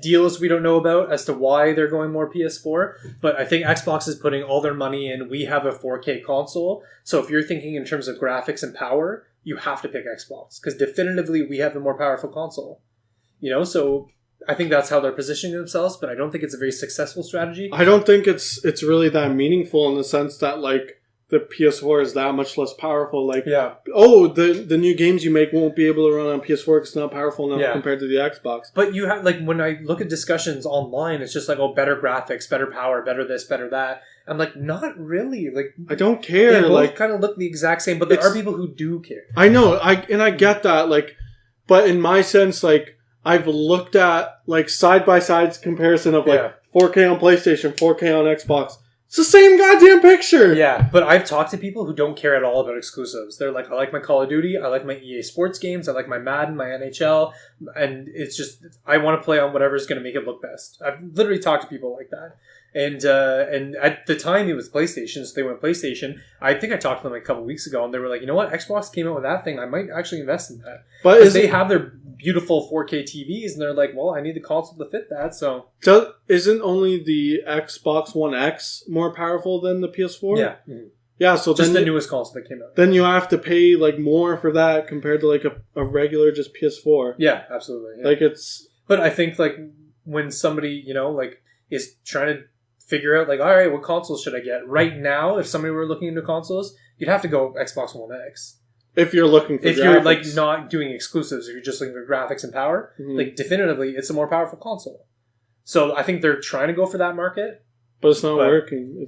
deals we don't know about as to why they're going more PS4. But I think Xbox is putting all their money in, we have a 4K console. So if you're thinking in terms of graphics and power, you have to pick Xbox because definitively we have the more powerful console. So I think that's how they're positioning themselves, but I don't think it's a very successful strategy. I don't think it's really that meaningful in the sense that like the PS4 is that much less powerful. Like, the new games you make won't be able to run on PS4 because it's not powerful enough compared to the Xbox. But you have, like, when I look at discussions online, it's just like, oh, better graphics, better power, better this, better that. I'm like, not really. Like, I don't care. They both like, kind of look the exact same, but there are people who do care. I know. I get that. Like, but in my sense, like, I've looked at like side by side comparison of like 4K on PlayStation, 4K on Xbox. It's the same goddamn picture. Yeah, but I've talked to people who don't care at all about exclusives. They're like, I like my Call of Duty, I like my EA Sports games, I like my Madden, my NHL, and it's just, I want to play on whatever's going to make it look best. I've literally talked to people like that. And at the time it was PlayStation, so they went PlayStation. I think I talked to them like a couple weeks ago, and they were like, you know what, Xbox came out with that thing, I might actually invest in that. But they have their beautiful 4K TVs, and they're like, well, I need the console to fit that, so isn't only the Xbox One X more powerful than the PS4? Yeah. Mm-hmm. Yeah, so just then the newest console that came out. Then you have to pay like more for that compared to like a regular just PS4. Yeah, absolutely. Yeah. Like it's... But I think like when somebody, like is trying to figure out like, all right, what consoles should I get? Right now, if somebody were looking into consoles, you'd have to go Xbox One X. If you're looking for you're like not doing exclusives, if you're just looking for graphics and power, like definitively it's a more powerful console. So I think they're trying to go for that market. But it's not working.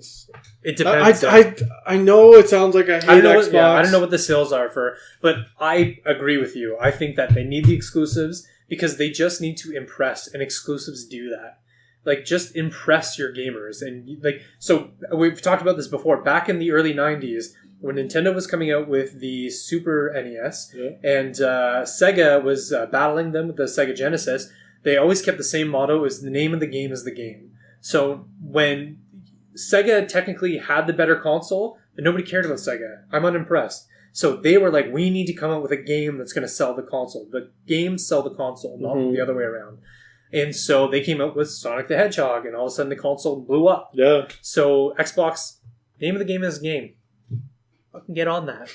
It depends. I know it sounds like I hate Xbox. I don't know what the sales are for, but I agree with you. I think that they need the exclusives because they just need to impress, and exclusives do that. Like, just impress your gamers. And like, so we've talked about this before. Back in the early 90s, when Nintendo was coming out with the Super NES, and Sega was battling them with the Sega Genesis, they always kept the same motto: is the name of the game is the game. So when Sega technically had the better console, but nobody cared about Sega. I'm unimpressed. So they were like, we need to come up with a game that's going to sell the console. The games sell the console, not the other way around. And so they came out with Sonic the Hedgehog, and all of a sudden the console blew up. Yeah. So Xbox, name of the game is game. Fucking get on that.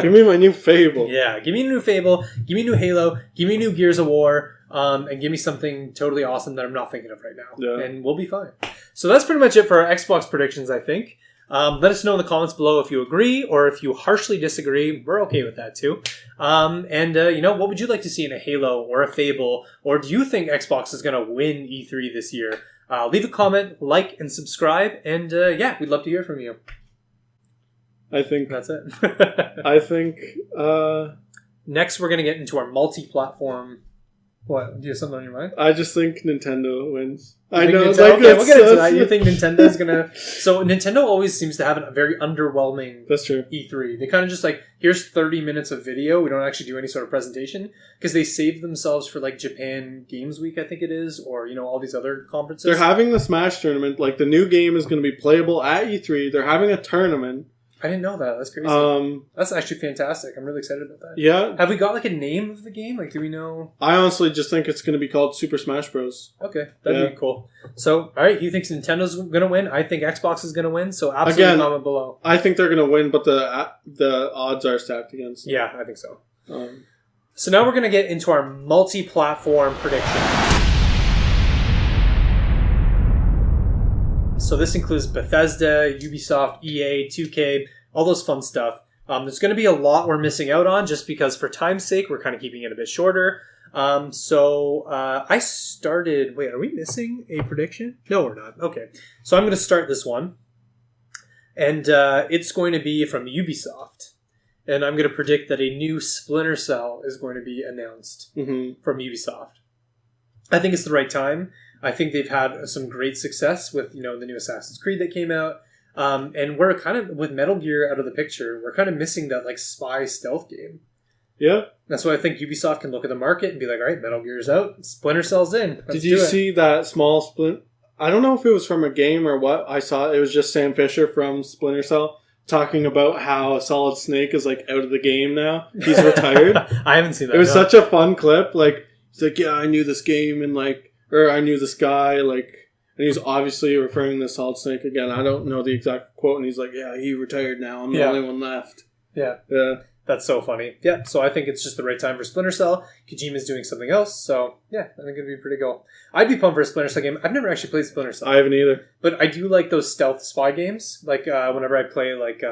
Give me my new Fable. Yeah, give me a new Fable, give me a new Halo, give me a new Gears of War, and give me something totally awesome that I'm not thinking of right now. Yeah. And we'll be fine. So that's pretty much it for our Xbox predictions, I think. Let us know in the comments below if you agree or if you harshly disagree. We're okay with that too. What would you like to see in a Halo or a Fable? Or do you think Xbox is going to win E3 this year? Leave a comment, like, and subscribe. And we'd love to hear from you. I think that's it. I think next we're going to get into our multi-platform. What? Do you have something on your mind? I just think Nintendo wins. I know. We'll get into that. You think Nintendo's going to... So Nintendo always seems to have a very underwhelming That's true. E3. They kind of just like, here's 30 minutes of video. We don't actually do any sort of presentation because they save themselves for like Japan Games Week, I think it is, or, all these other conferences. They're having the Smash tournament. Like, the new game is going to be playable at E3. They're having a tournament. I didn't know that. That's crazy. That's actually fantastic. I'm really excited about that. Yeah. Have we got like a name of the game? Like, do we know? I honestly just think it's going to be called Super Smash Bros. Okay, that'd be cool. So, all right, he thinks Nintendo's going to win. I think Xbox is going to win. So, absolutely comment below. I think they're going to win, but the odds are stacked against them. Yeah, I think so. So now we're going to get into our multi-platform prediction. So this includes Bethesda, Ubisoft, EA, 2K, all those fun stuff. There's going to be a lot we're missing out on just because for time's sake, we're kind of keeping it a bit shorter. I started... Wait, are we missing a prediction? No, we're not. Okay. So I'm going to start this one. And it's going to be from Ubisoft. And I'm going to predict that a new Splinter Cell is going to be announced from Ubisoft. I think it's the right time. I think they've had some great success with, the new Assassin's Creed that came out. And we're kind of, with Metal Gear out of the picture, we're kind of missing that, like, spy stealth game. Yeah. That's why I think Ubisoft can look at the market and be like, all right, Metal Gear's out, Splinter Cell's in. Did you see that small splint? I don't know if it was from a game or what. I saw it was just Sam Fisher from Splinter Cell talking about how Solid Snake is, like, out of the game now. He's retired. I haven't seen that. It was such a fun clip. Like, he's like, yeah, I knew this game and, like, or I knew this guy, like, and he's obviously referring to Solid Snake again. I don't know the exact quote, and he's like, yeah, he retired now. I'm the only one left. Yeah. Yeah. That's so funny. Yeah, so I think it's just the right time for Splinter Cell. Kojima's doing something else. So yeah, I think it'd be pretty cool. I'd be pumped for a Splinter Cell game. I've never actually played Splinter Cell. I haven't either. But I do like those stealth spy games. Like whenever I play like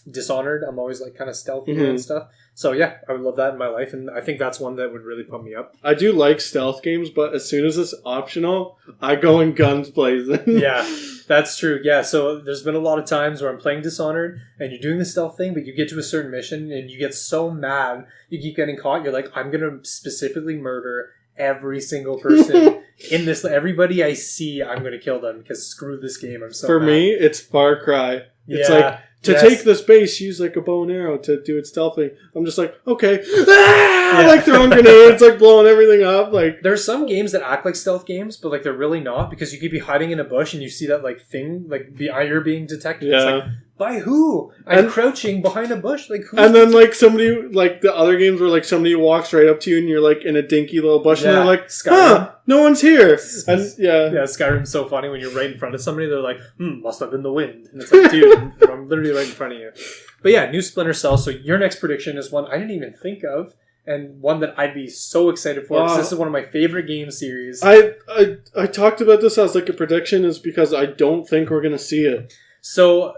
Dishonored, I'm always like kind of stealthy and stuff. So yeah, I would love that in my life, and I think that's one that would really pump me up. I do like stealth games, but as soon as it's optional, I go in guns blazing. Yeah, that's true. Yeah, so there's been a lot of times where I'm playing Dishonored, and you're doing the stealth thing, but you get to a certain mission, and you get so mad, you keep getting caught, you're like, I'm going to specifically murder every single person in this. Everybody I see, I'm going to kill them, because screw this game, I'm so For mad. me, it's Far Cry. It's Yeah. like, to take this base, use like a bow and arrow to do its stealth thing. I'm just like, okay. Like throwing grenades, like blowing everything up. Like there's some games that act like stealth games, but like they're really not, because you could be hiding in a bush and you see that like thing, like you're being detected. Yeah. It's like, by who? I'm crouching behind a bush. Like who? And then like somebody, like the other games where like somebody walks right up to you and you're like in a dinky little bush and they're like, no one's here. And yeah, Skyrim's so funny when you're right in front of somebody. They're like, must have been the wind. And it's like, dude, I'm literally right in front of you. But yeah, new Splinter Cell. So your next prediction is one I didn't even think of, and one that I'd be so excited for, because this is one of my favorite game series. I talked about this as like a prediction is because I don't think we're gonna see it. So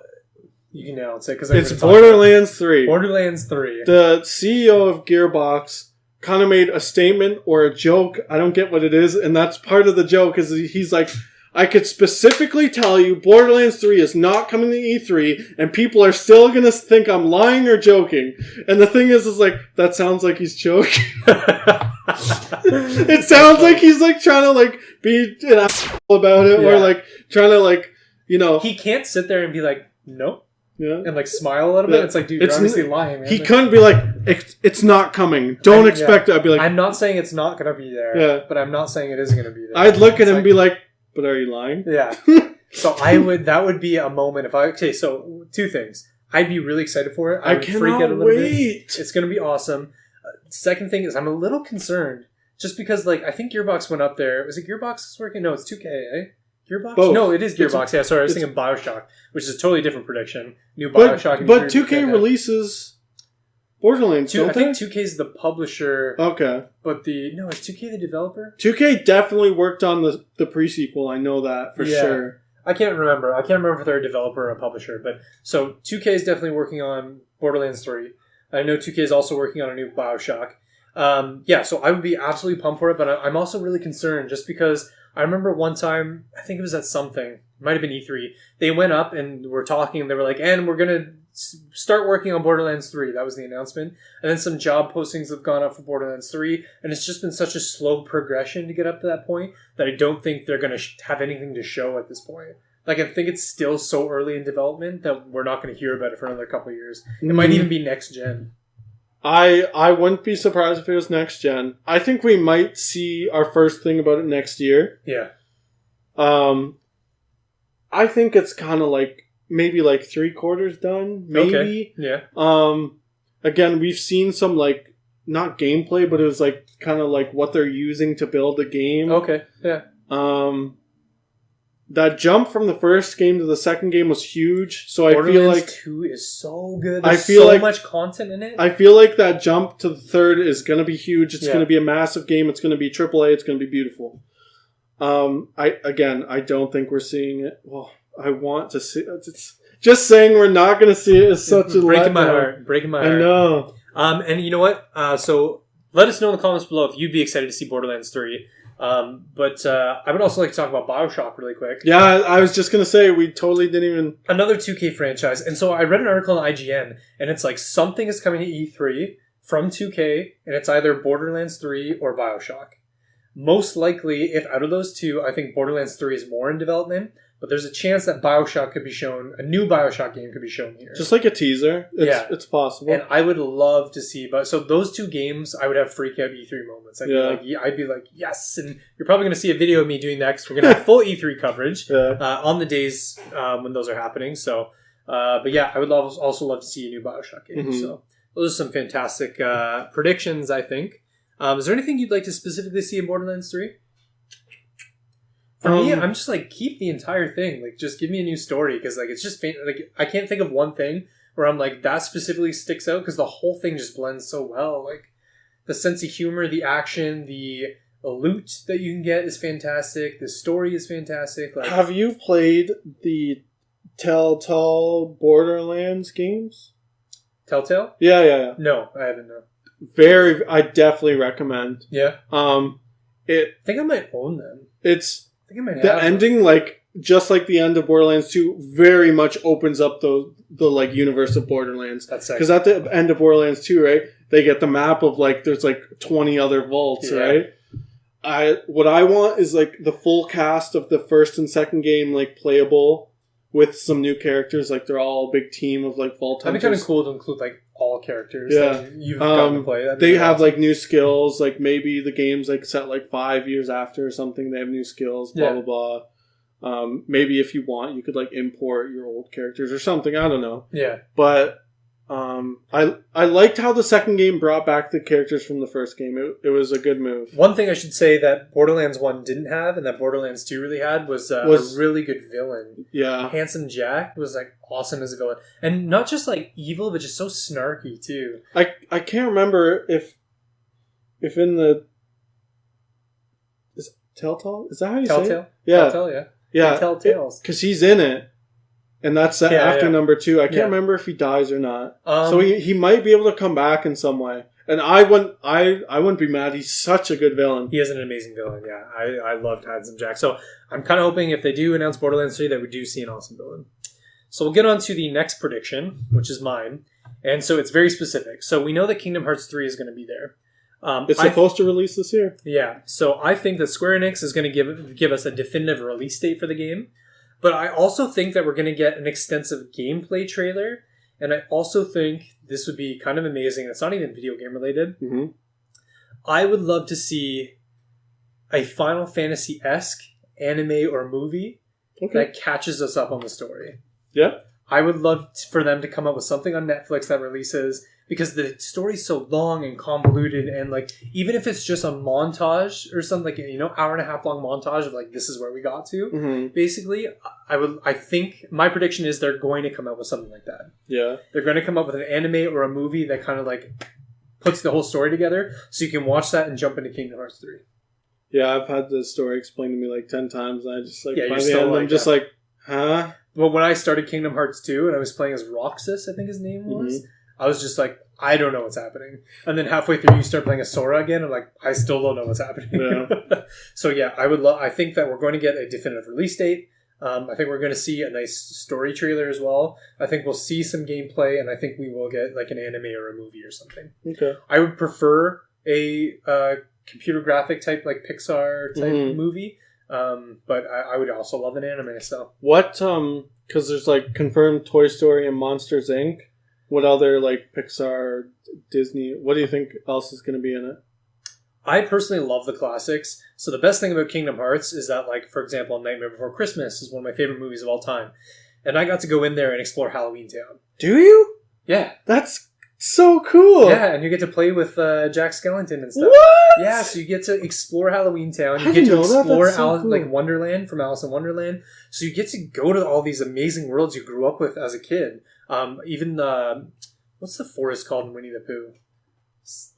you can announce it, because it's Borderlands 3. Borderlands 3. The CEO of Gearbox kind of made a statement or a joke. I don't get what it is, and that's part of the joke. Is he's like, I could specifically tell you Borderlands 3 is not coming to E3, and people are still gonna think I'm lying or joking. And the thing is like, that sounds like he's joking. It sounds like he's like trying to like be an asshole about it, or like trying to like, you know. He can't sit there and be like, nope. Yeah. And like smile a little bit. It's like, dude, you're obviously lying, man. He couldn't be like, it's not coming. Don't expect it. I'd be like, I'm not saying it's not going to be there, but I'm not saying it isn't going to be there. I'd look at him and be like, but are you lying? Yeah. So that would be a moment if okay, so two things. I'd be really excited for it. I would freak out a little bit. It's going to be awesome. Second thing is I'm a little concerned just because like I think Gearbox went up there. Was it Gearbox that's working? No, it's 2K, eh? Gearbox? Both. No, it is Gearbox. Yeah, sorry, I was thinking BioShock, which is a totally different prediction. New BioShock. But 2K releases Borderlands, don't I think 2K is the publisher. Okay. But is 2K the developer? 2K definitely worked on the pre-sequel. I know that for sure. I can't remember. I can't remember if they're a developer or a publisher. But so 2K is definitely working on Borderlands 3. I know 2K is also working on a new BioShock. So I would be absolutely pumped for it, but I'm also really concerned just because I remember one time, I think it was at something, it might have been E3, they went up and were talking and they were like, and we're going to start working on Borderlands 3. That was the announcement. And then some job postings have gone up for Borderlands 3, and it's just been such a slow progression to get up to that point that I don't think they're going to have anything to show at this point. Like, I think it's still so early in development that we're not going to hear about it for another couple of years. It might even be next gen. I wouldn't be surprised if it was next gen. I think we might see our first thing about it next year. Yeah. I think it's kind of like maybe like 3/4 done, maybe. Okay. Yeah. Again, we've seen some like not gameplay, but it was like kind of like what they're using to build the game. Okay. Yeah. That jump from the first game to the second game was huge. So I feel Borderlands like 2 is so good. I There's feel so like much content in it. I feel like that jump to the third is going to be huge. It's Yeah. going to be a massive game. It's going to be AAA. It's going to be beautiful. I don't think we're seeing it. Well, I want to see. It's just saying we're not going to see it is such a breaking my letdown. heart. Breaking my heart. I know. And you know what? So let us know in the comments below if you'd be excited to see Borderlands 3. But I would also like to talk about BioShock really quick. Yeah, I was just going to say, we totally didn't even... Another 2K franchise. And so I read an article on IGN, and it's like something is coming to E3 from 2K, and it's either Borderlands 3 or BioShock. Most likely, if out of those two, I think Borderlands 3 is more in development, but there's a chance that BioShock could be shown, a new BioShock game could be shown here. Just like a teaser. It's possible. And I would love to see, so those two games, I would have freak out E3 moments. I'd be like, yes, and you're probably going to see a video of me doing that because we're going to have full E3 coverage on the days when those are happening. So, but yeah, I would also love to see a new BioShock game. Mm-hmm. So those are some fantastic predictions, I think. Is there anything you'd like to specifically see in Borderlands 3? For me, I'm just like, keep the entire thing. Like, just give me a new story because, like, it's just like I can't think of one thing where I'm like that specifically sticks out because the whole thing just blends so well. Like, The sense of humor, the action, the loot that you can get is fantastic. The story is fantastic. Like, have you played the Telltale Borderlands games? Telltale? Yeah. No, I haven't. No. I definitely recommend. Yeah. I think I might own them. It's I think I might the have ending, like just like the end of Borderlands 2, very much opens up the like universe of Borderlands. That's because at the end of Borderlands 2, right, they get the map of like there's like 20 other vaults, right? What I want is like the full cast of the first and second game, like playable with some new characters. Like they're all a big team of like vault hunters. That'd be kind of cool to include like all characters. Yeah, that you've gotten to play. They have like new skills. Like maybe the game's like set like 5 years after or something. They have new skills. Blah blah blah. Maybe if you want, you could like import your old characters or something. I don't know. Yeah, but I liked how the second game brought back the characters from the first game. It was a good move. One thing I should say that Borderlands 1 didn't have and that Borderlands 2 really had was a really good villain. Yeah. Handsome Jack was like awesome as a villain. And not just like evil, but just so snarky too. I can't remember if in the... Is it Telltale? Is that how you say it? Yeah. Telltale, yeah. Yeah. Telltales. Because he's in it. And that's after number 2. I can't remember if he dies or not. So he might be able to come back in some way. And I wouldn't be mad. He's such a good villain. He is an amazing villain, yeah. I loved Handsome Jack. So I'm kind of hoping if they do announce Borderlands 3 that we do see an awesome villain. So we'll get on to the next prediction, which is mine. And so it's very specific. So we know that Kingdom Hearts 3 is going to be there. It's supposed to release this year. Yeah. So I think that Square Enix is going to give us a definitive release date for the game. But I also think that we're going to get an extensive gameplay trailer. And I also think this would be kind of amazing. It's not even video game related. Mm-hmm. I would love to see a Final Fantasy-esque anime or movie that catches us up on the story. Yeah. I would love for them to come up with something on Netflix that releases, because the story's so long and convoluted, and like even if it's just a montage or something, like, you know, hour and a half long montage of like this is where we got to. Mm-hmm. Basically, I think my prediction is they're going to come up with something like that. Yeah. They're going to come up with an anime or a movie that kind of like puts the whole story together, so you can watch that and jump into Kingdom Hearts 3. Yeah, I've had the story explained to me like 10 times, and I just like by the end I'm just like, huh? Well, when I started Kingdom Hearts 2 and I was playing as Roxas, I think his name was, I was just like, I don't know what's happening. And then halfway through, you start playing as Sora again. I'm like, I still don't know what's happening. Yeah. So yeah, I think that we're going to get a definitive release date. I think we're going to see a nice story trailer as well. I think we'll see some gameplay, and I think we will get like an anime or a movie or something. Okay. I would prefer a computer graphic type, like Pixar type movie. But I would also love an anime. So what? Because there's like confirmed Toy Story and Monsters Inc. What other like Pixar, Disney? What do you think else is going to be in it? I personally love the classics. So the best thing about Kingdom Hearts is that, like, for example, Nightmare Before Christmas is one of my favorite movies of all time, and I got to go in there and explore Halloween Town. Do you? Yeah, that's so cool. Yeah, and you get to play with Jack Skellington and stuff. What? Yeah, so you get to explore Halloween Town. You get to explore like Wonderland from Alice in Wonderland. So you get to go to all these amazing worlds you grew up with as a kid. Even what's the forest called in Winnie the Pooh?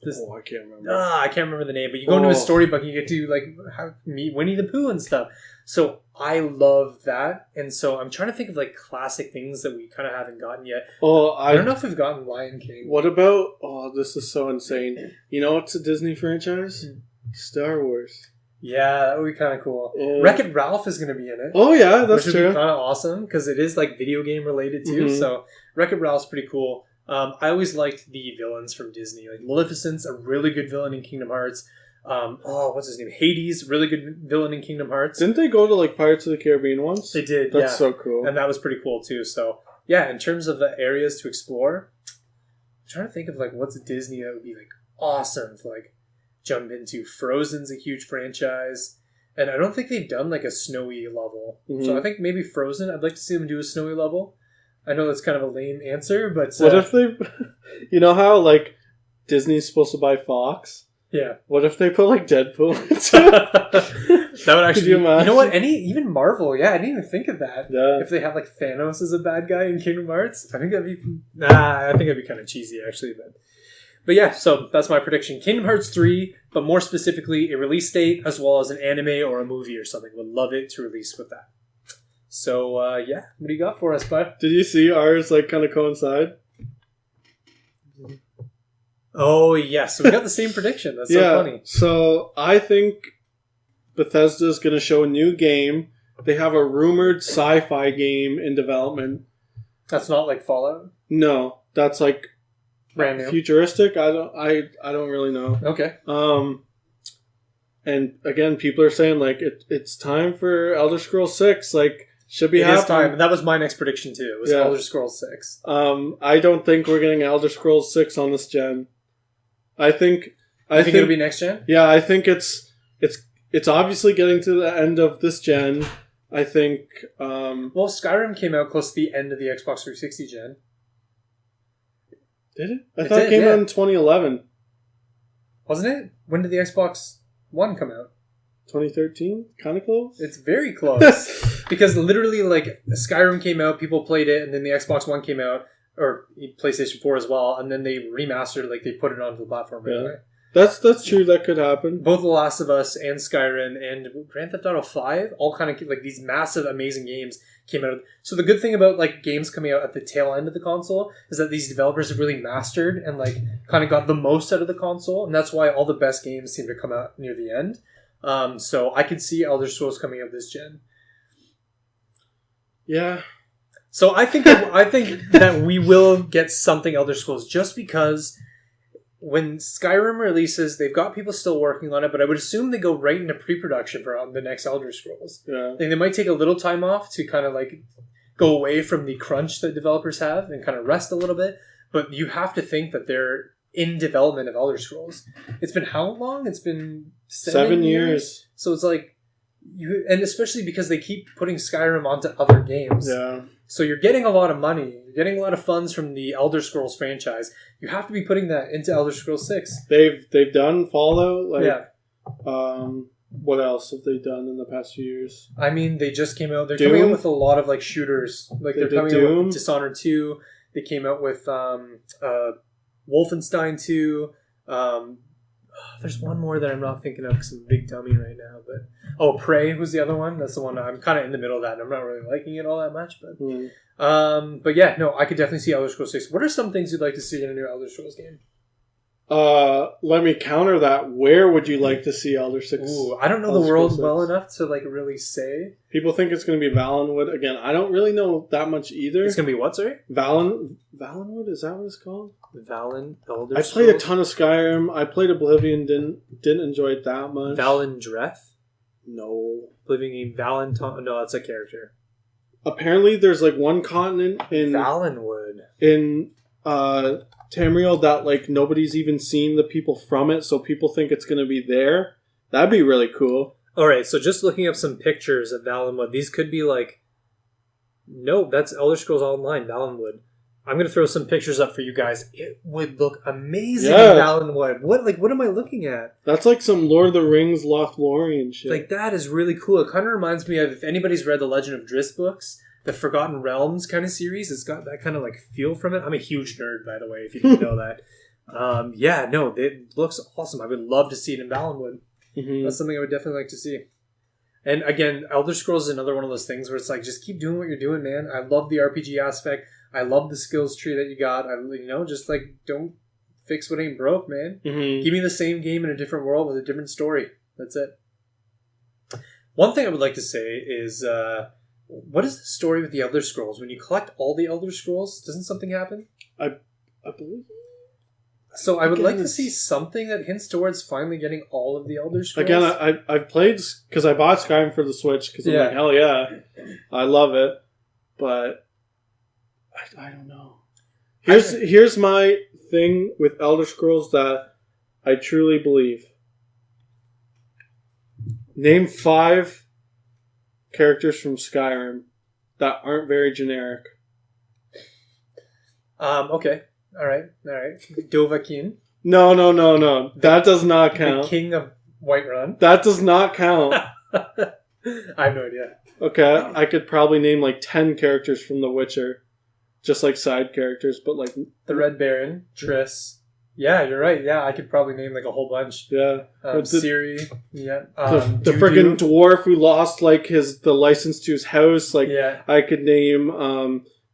I can't remember. I can't remember the name, but you go into a storybook and you get to like meet Winnie the Pooh and stuff. So I love that, and so I'm trying to think of like classic things that we kind of haven't gotten yet. I don't know if we've gotten Lion King. What about? Oh, this is so insane. You know what's a Disney franchise? Star Wars. Yeah, that would be kind of cool. Wreck-It Ralph is going to be in it. Oh yeah, that's true. Which would be kind of awesome because it is like video game related too. Mm-hmm. So Wreck-It Ralph's pretty cool. I always liked the villains from Disney. Like Maleficent's a really good villain in Kingdom Hearts. What's his name? Hades, really good villain in Kingdom Hearts. Didn't they go to like Pirates of the Caribbean once? They did. That's so cool. And that was pretty cool too. So yeah, in terms of the areas to explore, I'm trying to think of like what's Disney that would be like awesome to like jump into. Frozen's a huge franchise. And I don't think they've done like a snowy level. Mm-hmm. So I think maybe Frozen, I'd like to see them do a snowy level. I know that's kind of a lame answer, but... What if they... You know how, like, Disney's supposed to buy Fox? Yeah. What if they put, like, Deadpool into it? That would actually... You know what? Even Marvel, yeah, I didn't even think of that. Yeah. If they have, like, Thanos as a bad guy in Kingdom Hearts, I think that'd be... I think that'd be kind of cheesy, actually, but... But yeah, so that's my prediction. Kingdom Hearts 3, but more specifically, a release date as well as an anime or a movie or something. Would love it to release with that. So, yeah. What do you got for us, bud? Did you see ours, like, kind of coincide? Oh, yes. So we got the same prediction. That's so funny. So, I think Bethesda is going to show a new game. They have a rumored sci-fi game in development. That's not like Fallout? No. That's, like, brand new. Futuristic? I don't really know. Okay. And, again, people are saying, like, it's time for Elder Scrolls 6. Like, should be happening. It is time. That was my next prediction, too. It was Elder Scrolls 6. I don't think we're getting Elder Scrolls 6 on this gen. I think it'll be next gen? Yeah, I think it's obviously getting to the end of this gen. I think... well, Skyrim came out close to the end of the Xbox 360 gen. Did it? I thought it came out in 2011. Wasn't it? When did the Xbox One come out? 2013? Kind of close? It's very close. Because literally, like, Skyrim came out, people played it, and then the Xbox One came out, or PlayStation 4 as well, and then they remastered it, like, they put it onto the platform right away. That's true, that could happen. Both The Last of Us and Skyrim and Grand Theft Auto 5, all kind of, like, these massive, amazing games came out. So the good thing about, like, games coming out at the tail end of the console is that these developers have really mastered and, like, kind of got the most out of the console, and that's why all the best games seem to come out near the end. So I could see Elder Scrolls coming out this gen. Yeah. So I think that we will get something Elder Scrolls just because when Skyrim releases, they've got people still working on it, but I would assume they go right into pre-production for the next Elder Scrolls. Yeah. I think they might take a little time off to kind of like go away from the crunch that developers have and kind of rest a little bit. But you have to think that they're in development of Elder Scrolls. It's been how long? It's been 7 years. So it's like and especially because they keep putting Skyrim onto other games. Yeah. So you're getting a lot of money. You're getting a lot of funds from the Elder Scrolls franchise. You have to be putting that into Elder Scrolls 6. They've done Fallout. What else have they done in the past few years? I mean, they just came out. They're Doom? coming out with a lot of like shooters. Like they're coming out Doom? with Dishonored 2. They came out with Wolfenstein 2. There's one more that I'm not thinking of because I'm a big dummy right now. But Prey was the other one. That's the one I'm kind of in the middle of that. And I'm not really liking it all that much. But yeah, no, I could definitely see Elder Scrolls 6. What are some things you'd like to see in a new Elder Scrolls game? Let me counter that. Where would you like to see Elder 6? Ooh, I don't know the world well enough to like really say. People think it's going to be Valenwood. Again, I don't really know that much either. It's going to be what, sorry? Valenwood? Is that what it's called? Elder I played a ton of Skyrim. I played Oblivion. Didn't enjoy it that much. Valendreth? No. Oblivion Valenton? No, that's a character. Apparently, there's like one continent in Valenwood. In Tamriel that like nobody's even seen the people from it, so people think it's going to be there. That'd be really cool. Alright, so just looking up some pictures of Valenwood, these could be like... No, that's Elder Scrolls Online, Valenwood. I'm going to throw some pictures up for you guys. It would look amazing in Valenwood. What am I looking at? That's like some Lord of the Rings Lothlorien shit. Like, that is really cool. It kind of reminds me of, if anybody's read the Legend of Drizzt books, the Forgotten Realms kind of series. It's got that kind of like feel from it. I'm a huge nerd, by the way, if you didn't know that. Yeah, no, it looks awesome. I would love to see it in Valenwood. Mm-hmm. That's something I would definitely like to see. And again, Elder Scrolls is another one of those things where it's like, just keep doing what you're doing, man. I love the RPG aspect. I love the skills tree that you got. Just like, don't fix what ain't broke, man. Mm-hmm. Give me the same game in a different world with a different story. That's it. One thing I would like to say is, what is the story with the Elder Scrolls? When you collect all the Elder Scrolls, doesn't something happen? I believe. So I would like to see something that hints towards finally getting all of the Elder Scrolls. Again, I've played, because I bought Skyrim for the Switch, because I'm like, hell yeah, I love it. But I don't know. Here's my thing with Elder Scrolls that I truly believe. Name 5 characters from Skyrim that aren't very generic. Okay. All right. Dovahkiin. No. That does not count. The King of Whiterun. That does not count. I have no idea. Okay, I could probably name like 10 characters from The Witcher. Just like side characters, but like... The Red Baron, Triss, Yeah, you're right. Yeah, I could probably name like a whole bunch. Yeah. Siri. Yeah. The friggin' dwarf who lost like the license to his house. Like yeah. I could name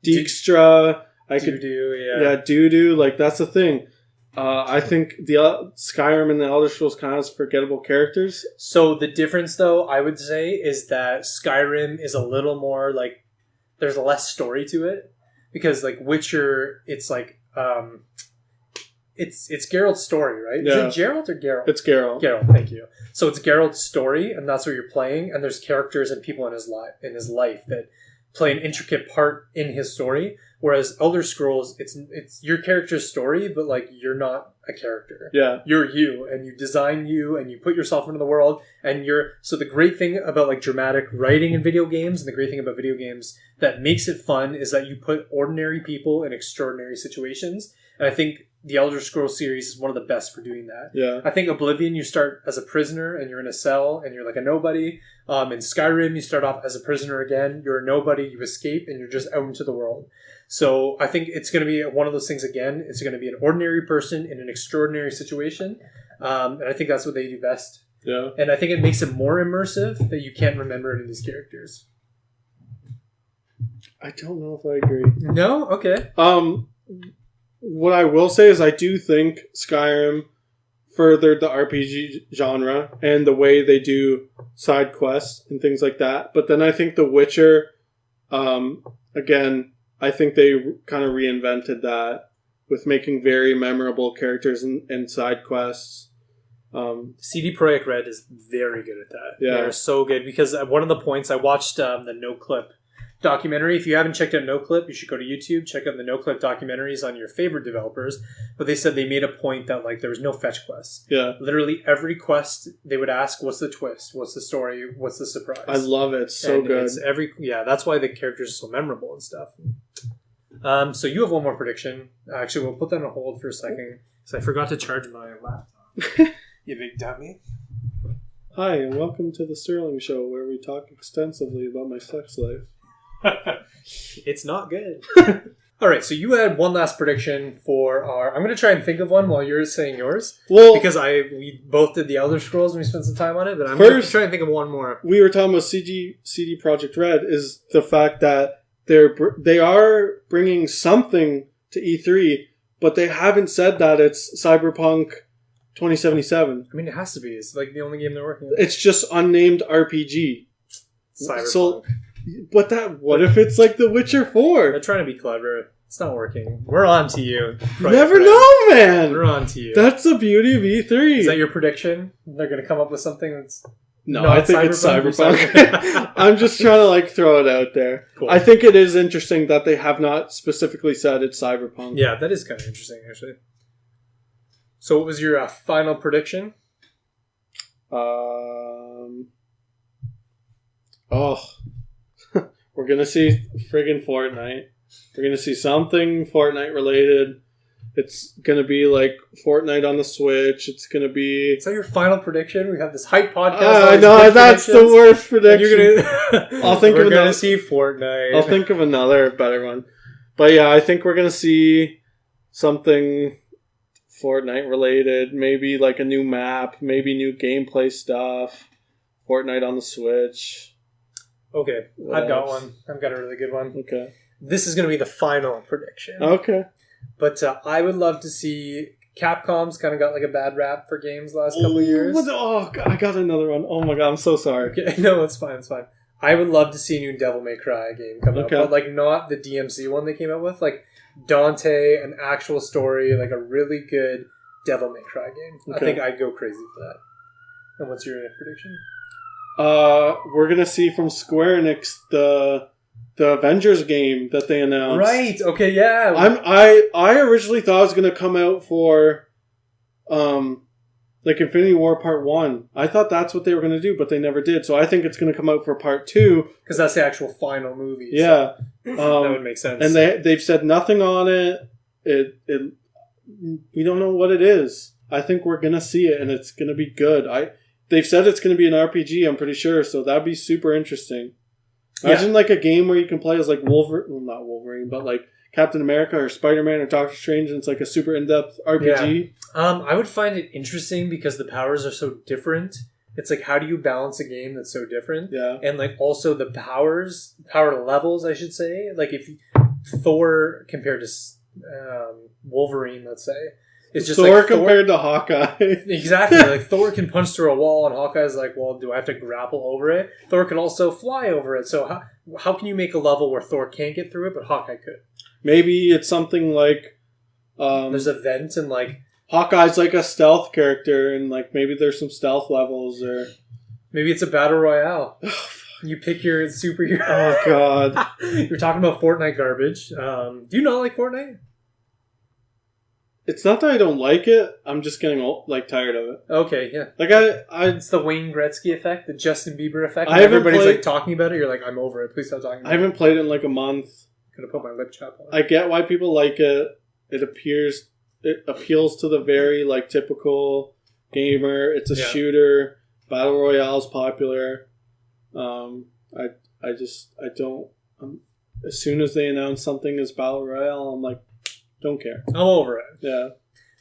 Dijkstra. I could Doo-Doo. Like that's the thing. I think the Skyrim and the Elder Scrolls kind of has forgettable characters. So the difference, though, I would say, is that Skyrim is a little more like there's less story to it because like Witcher, it's like it's Geralt's story, right? Yeah. Is it Geralt or Geralt? It's Geralt. Geralt, thank you. So it's Geralt's story, and that's what you're playing. And there's characters and people in his life that play an intricate part in his story. Whereas Elder Scrolls, it's your character's story, but like you're not a character. Yeah, you're you, and you design you, and you put yourself into the world, and you're. So the great thing about like dramatic writing in video games, and the great thing about video games that makes it fun is that you put ordinary people in extraordinary situations. And I think the Elder Scrolls series is one of the best for doing that. Yeah. I think Oblivion, you start as a prisoner and you're in a cell and you're like a nobody. In Skyrim, you start off as a prisoner again. You're a nobody. You escape and you're just out into the world. So I think it's going to be one of those things again. It's going to be an ordinary person in an extraordinary situation. And I think that's what they do best. Yeah. And I think it makes it more immersive that you can't remember any of these characters. I don't know if I agree. No? Okay. What I will say is I do think Skyrim furthered the RPG genre and the way they do side quests and things like that. But then I think The Witcher, again, I think they kind of reinvented that with making very memorable characters and side quests. CD Projekt Red is very good at that. Yeah. They're so good because one of the points I watched the No Clip documentary. If you haven't checked out No Clip, you should go to YouTube, check out the No Clip documentaries on your favorite developers. But they said they made a point that like there was no fetch quests. Yeah. Literally every quest they would ask, what's the twist? What's the story? What's the surprise? I love it. It's so good. That's why the characters are so memorable and stuff. So you have one more prediction. Actually, we'll put that on hold for a second because I forgot to charge my laptop. You big dummy. Hi, and welcome to the Sterling Show, where we talk extensively about my sex life. It's not good. All right, so you had one last prediction for our... I'm going to try and think of one while you're saying yours. Well, because we both did the Elder Scrolls and we spent some time on it, but I'm going to try and think of one more. We were talking about CD Projekt Red is the fact that they are bringing something to E3, but they haven't said that it's Cyberpunk 2077. I mean, it has to be. It's like the only game they're working on. It's just unnamed RPG. Cyberpunk. So, what if it's like The Witcher 4? They're trying to be clever. It's not working. We're on to you. You never know, man. We're on to you. That's the beauty of E3. Is that your prediction? They're going to come up with something that's... No, I think it's Cyberpunk. I'm just trying to like throw it out there. Cool. I think it is interesting that they have not specifically said it's Cyberpunk. Yeah, that is kind of interesting, actually. So what was your final prediction? We're going to see friggin' Fortnite. We're going to see something Fortnite related. It's going to be like Fortnite on the Switch. It's going to be... Is that your final prediction? We have this hype podcast. I know, that's the worst prediction. You're gonna... We're going to see Fortnite. I'll think of another better one. But yeah, I think we're going to see something Fortnite related. Maybe like a new map. Maybe new gameplay stuff. Fortnite on the Switch. Okay, I've got one. I've got a really good one. Okay. This is going to be the final prediction. Okay. But I would love to see... Capcom's kind of got like a bad rap for games the last couple of years. I got another one. Oh my god, I'm so sorry. Okay, no, it's fine. I would love to see a new Devil May Cry game come out. But like not the DMC one they came out with. Like Dante, an actual story, like a really good Devil May Cry game. Okay. I think I'd go crazy for that. And what's your prediction? We're gonna see from Square Enix the Avengers game that they announced. Right. Okay. Yeah. I originally thought it was gonna come out for, like Infinity War Part 1. I thought that's what they were gonna do, but they never did. So I think it's gonna come out for Part 2 because that's the actual final movie. Yeah. So that would make sense. And they've said nothing on it. We don't know what it is. I think we're gonna see it, and it's gonna be good. They've said it's going to be an RPG, I'm pretty sure, so that'd be super interesting. Imagine like a game where you can play as like Wolverine, well, not Wolverine, but like Captain America or Spider-Man or Doctor Strange, and it's like a super in-depth RPG. I would find it interesting because the powers are so different. It's like, how do you balance a game that's so different? Yeah. And like also the power levels, I should say. Like if Thor compared to Wolverine, let's say, it's just Thor like compared to Hawkeye. Exactly. Like Thor can punch through a wall, and Hawkeye's like, well, do I have to grapple over it? Thor can also fly over it. So how can you make a level where Thor can't get through it, but Hawkeye could? Maybe it's something like there's a vent and like Hawkeye's like a stealth character, and like maybe there's some stealth levels, or maybe it's a battle royale. You pick your superhero. Oh god, you're talking about Fortnite garbage. Do you not like Fortnite? it's not that I don't like it. I'm just getting tired of it. Okay, yeah. Like it's the Wayne Gretzky effect, the Justin Bieber effect. Everybody's like talking about it. You're like, I'm over it. Please stop talking about it. I haven't played it in like a month. Could have put my lip chap on. I get why people like it. It appeals to the very like typical gamer. It's a shooter. Battle Royale's popular. I don't. As soon as they announce something as Battle Royale, I'm like, don't care. I'm over it. Yeah.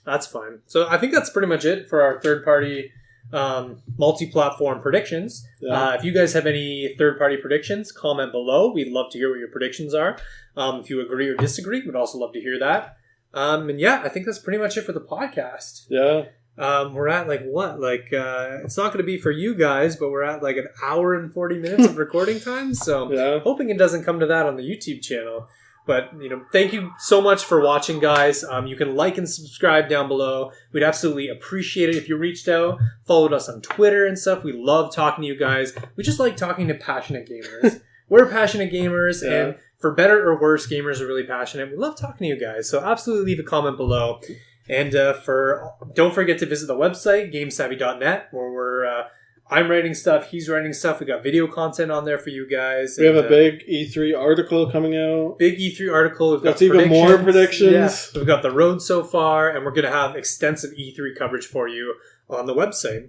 That's fine. So I think that's pretty much it for our third-party multi-platform predictions. Yeah. If you guys have any third-party predictions, comment below. We'd love to hear what your predictions are. If you agree or disagree, we'd also love to hear that. And yeah, I think that's pretty much it for the podcast. Yeah. We're at it's not going to be for you guys, but we're at like an hour and 40 minutes of recording time. So hoping it doesn't come to that on the YouTube channel. But, thank you so much for watching, guys. You can like and subscribe down below. We'd absolutely appreciate it if you reached out, followed us on Twitter and stuff. We love talking to you guys. We just like talking to passionate gamers. We're passionate gamers, and for better or worse, gamers are really passionate. We love talking to you guys. So absolutely leave a comment below. And don't forget to visit the website, gamesavvy.net, where I'm writing stuff, he's writing stuff. We got video content on there for you guys. We have a big E3 article coming out. Big E3 article. We've got That's even more predictions. Yeah. We've got the road so far, and we're going to have extensive E3 coverage for you on the website.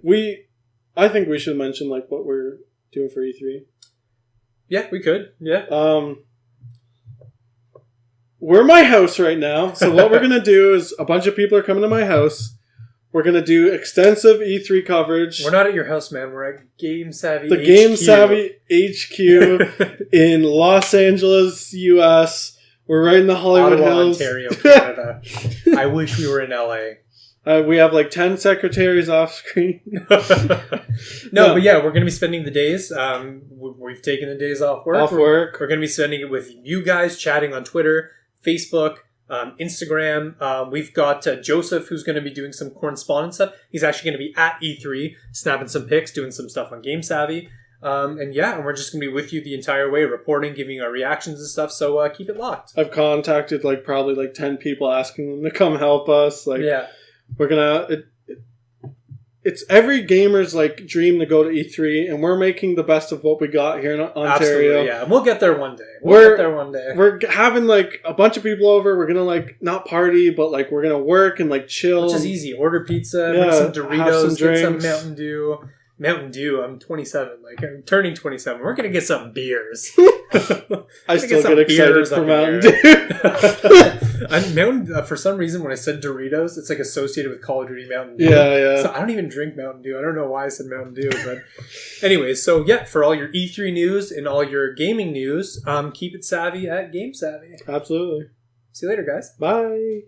I think we should mention like what we're doing for E3. Yeah, we could. Yeah. We're in my house right now, so what we're going to do is a bunch of people are coming to my house. We're going to do extensive E3 coverage. We're not at your house, man. We're at Game Savvy The HQ. Game Savvy HQ in Los Angeles, US. We're right in the Hollywood Ottawa, Hills. Ontario, Canada. I wish we were in LA. We have like 10 secretaries off screen. No, but yeah, we're going to be spending the days. We've taken the days off work. We're going to be spending it with you guys, chatting on Twitter, Facebook, Instagram. We've got Joseph, who's going to be doing some correspondence stuff. He's actually going to be at E3, snapping some pics, doing some stuff on Game Savvy. And we're just going to be with you the entire way, reporting, giving our reactions and stuff. So keep it locked. I've contacted probably 10 people asking them to come help us. We're gonna. It's every gamer's dream to go to E3, and we're making the best of what we got here in Ontario. Absolutely, yeah. We'll get there one day. We're having a bunch of people over. We're gonna not party, but we're gonna work and chill. Which is easy. Order pizza, make some Doritos, get some Mountain Dew. Mountain Dew. I'm 27. I'm turning 27. We're gonna get some beers. I still get excited for Mountain Dew. For some reason, when I said Doritos, it's associated with Call of Duty Mountain Dew. Yeah. So I don't even drink Mountain Dew. I don't know why I said Mountain Dew, but anyways. So yeah, for all your E3 news and all your gaming news, keep it savvy at Game Savvy. Absolutely. See you later, guys. Bye.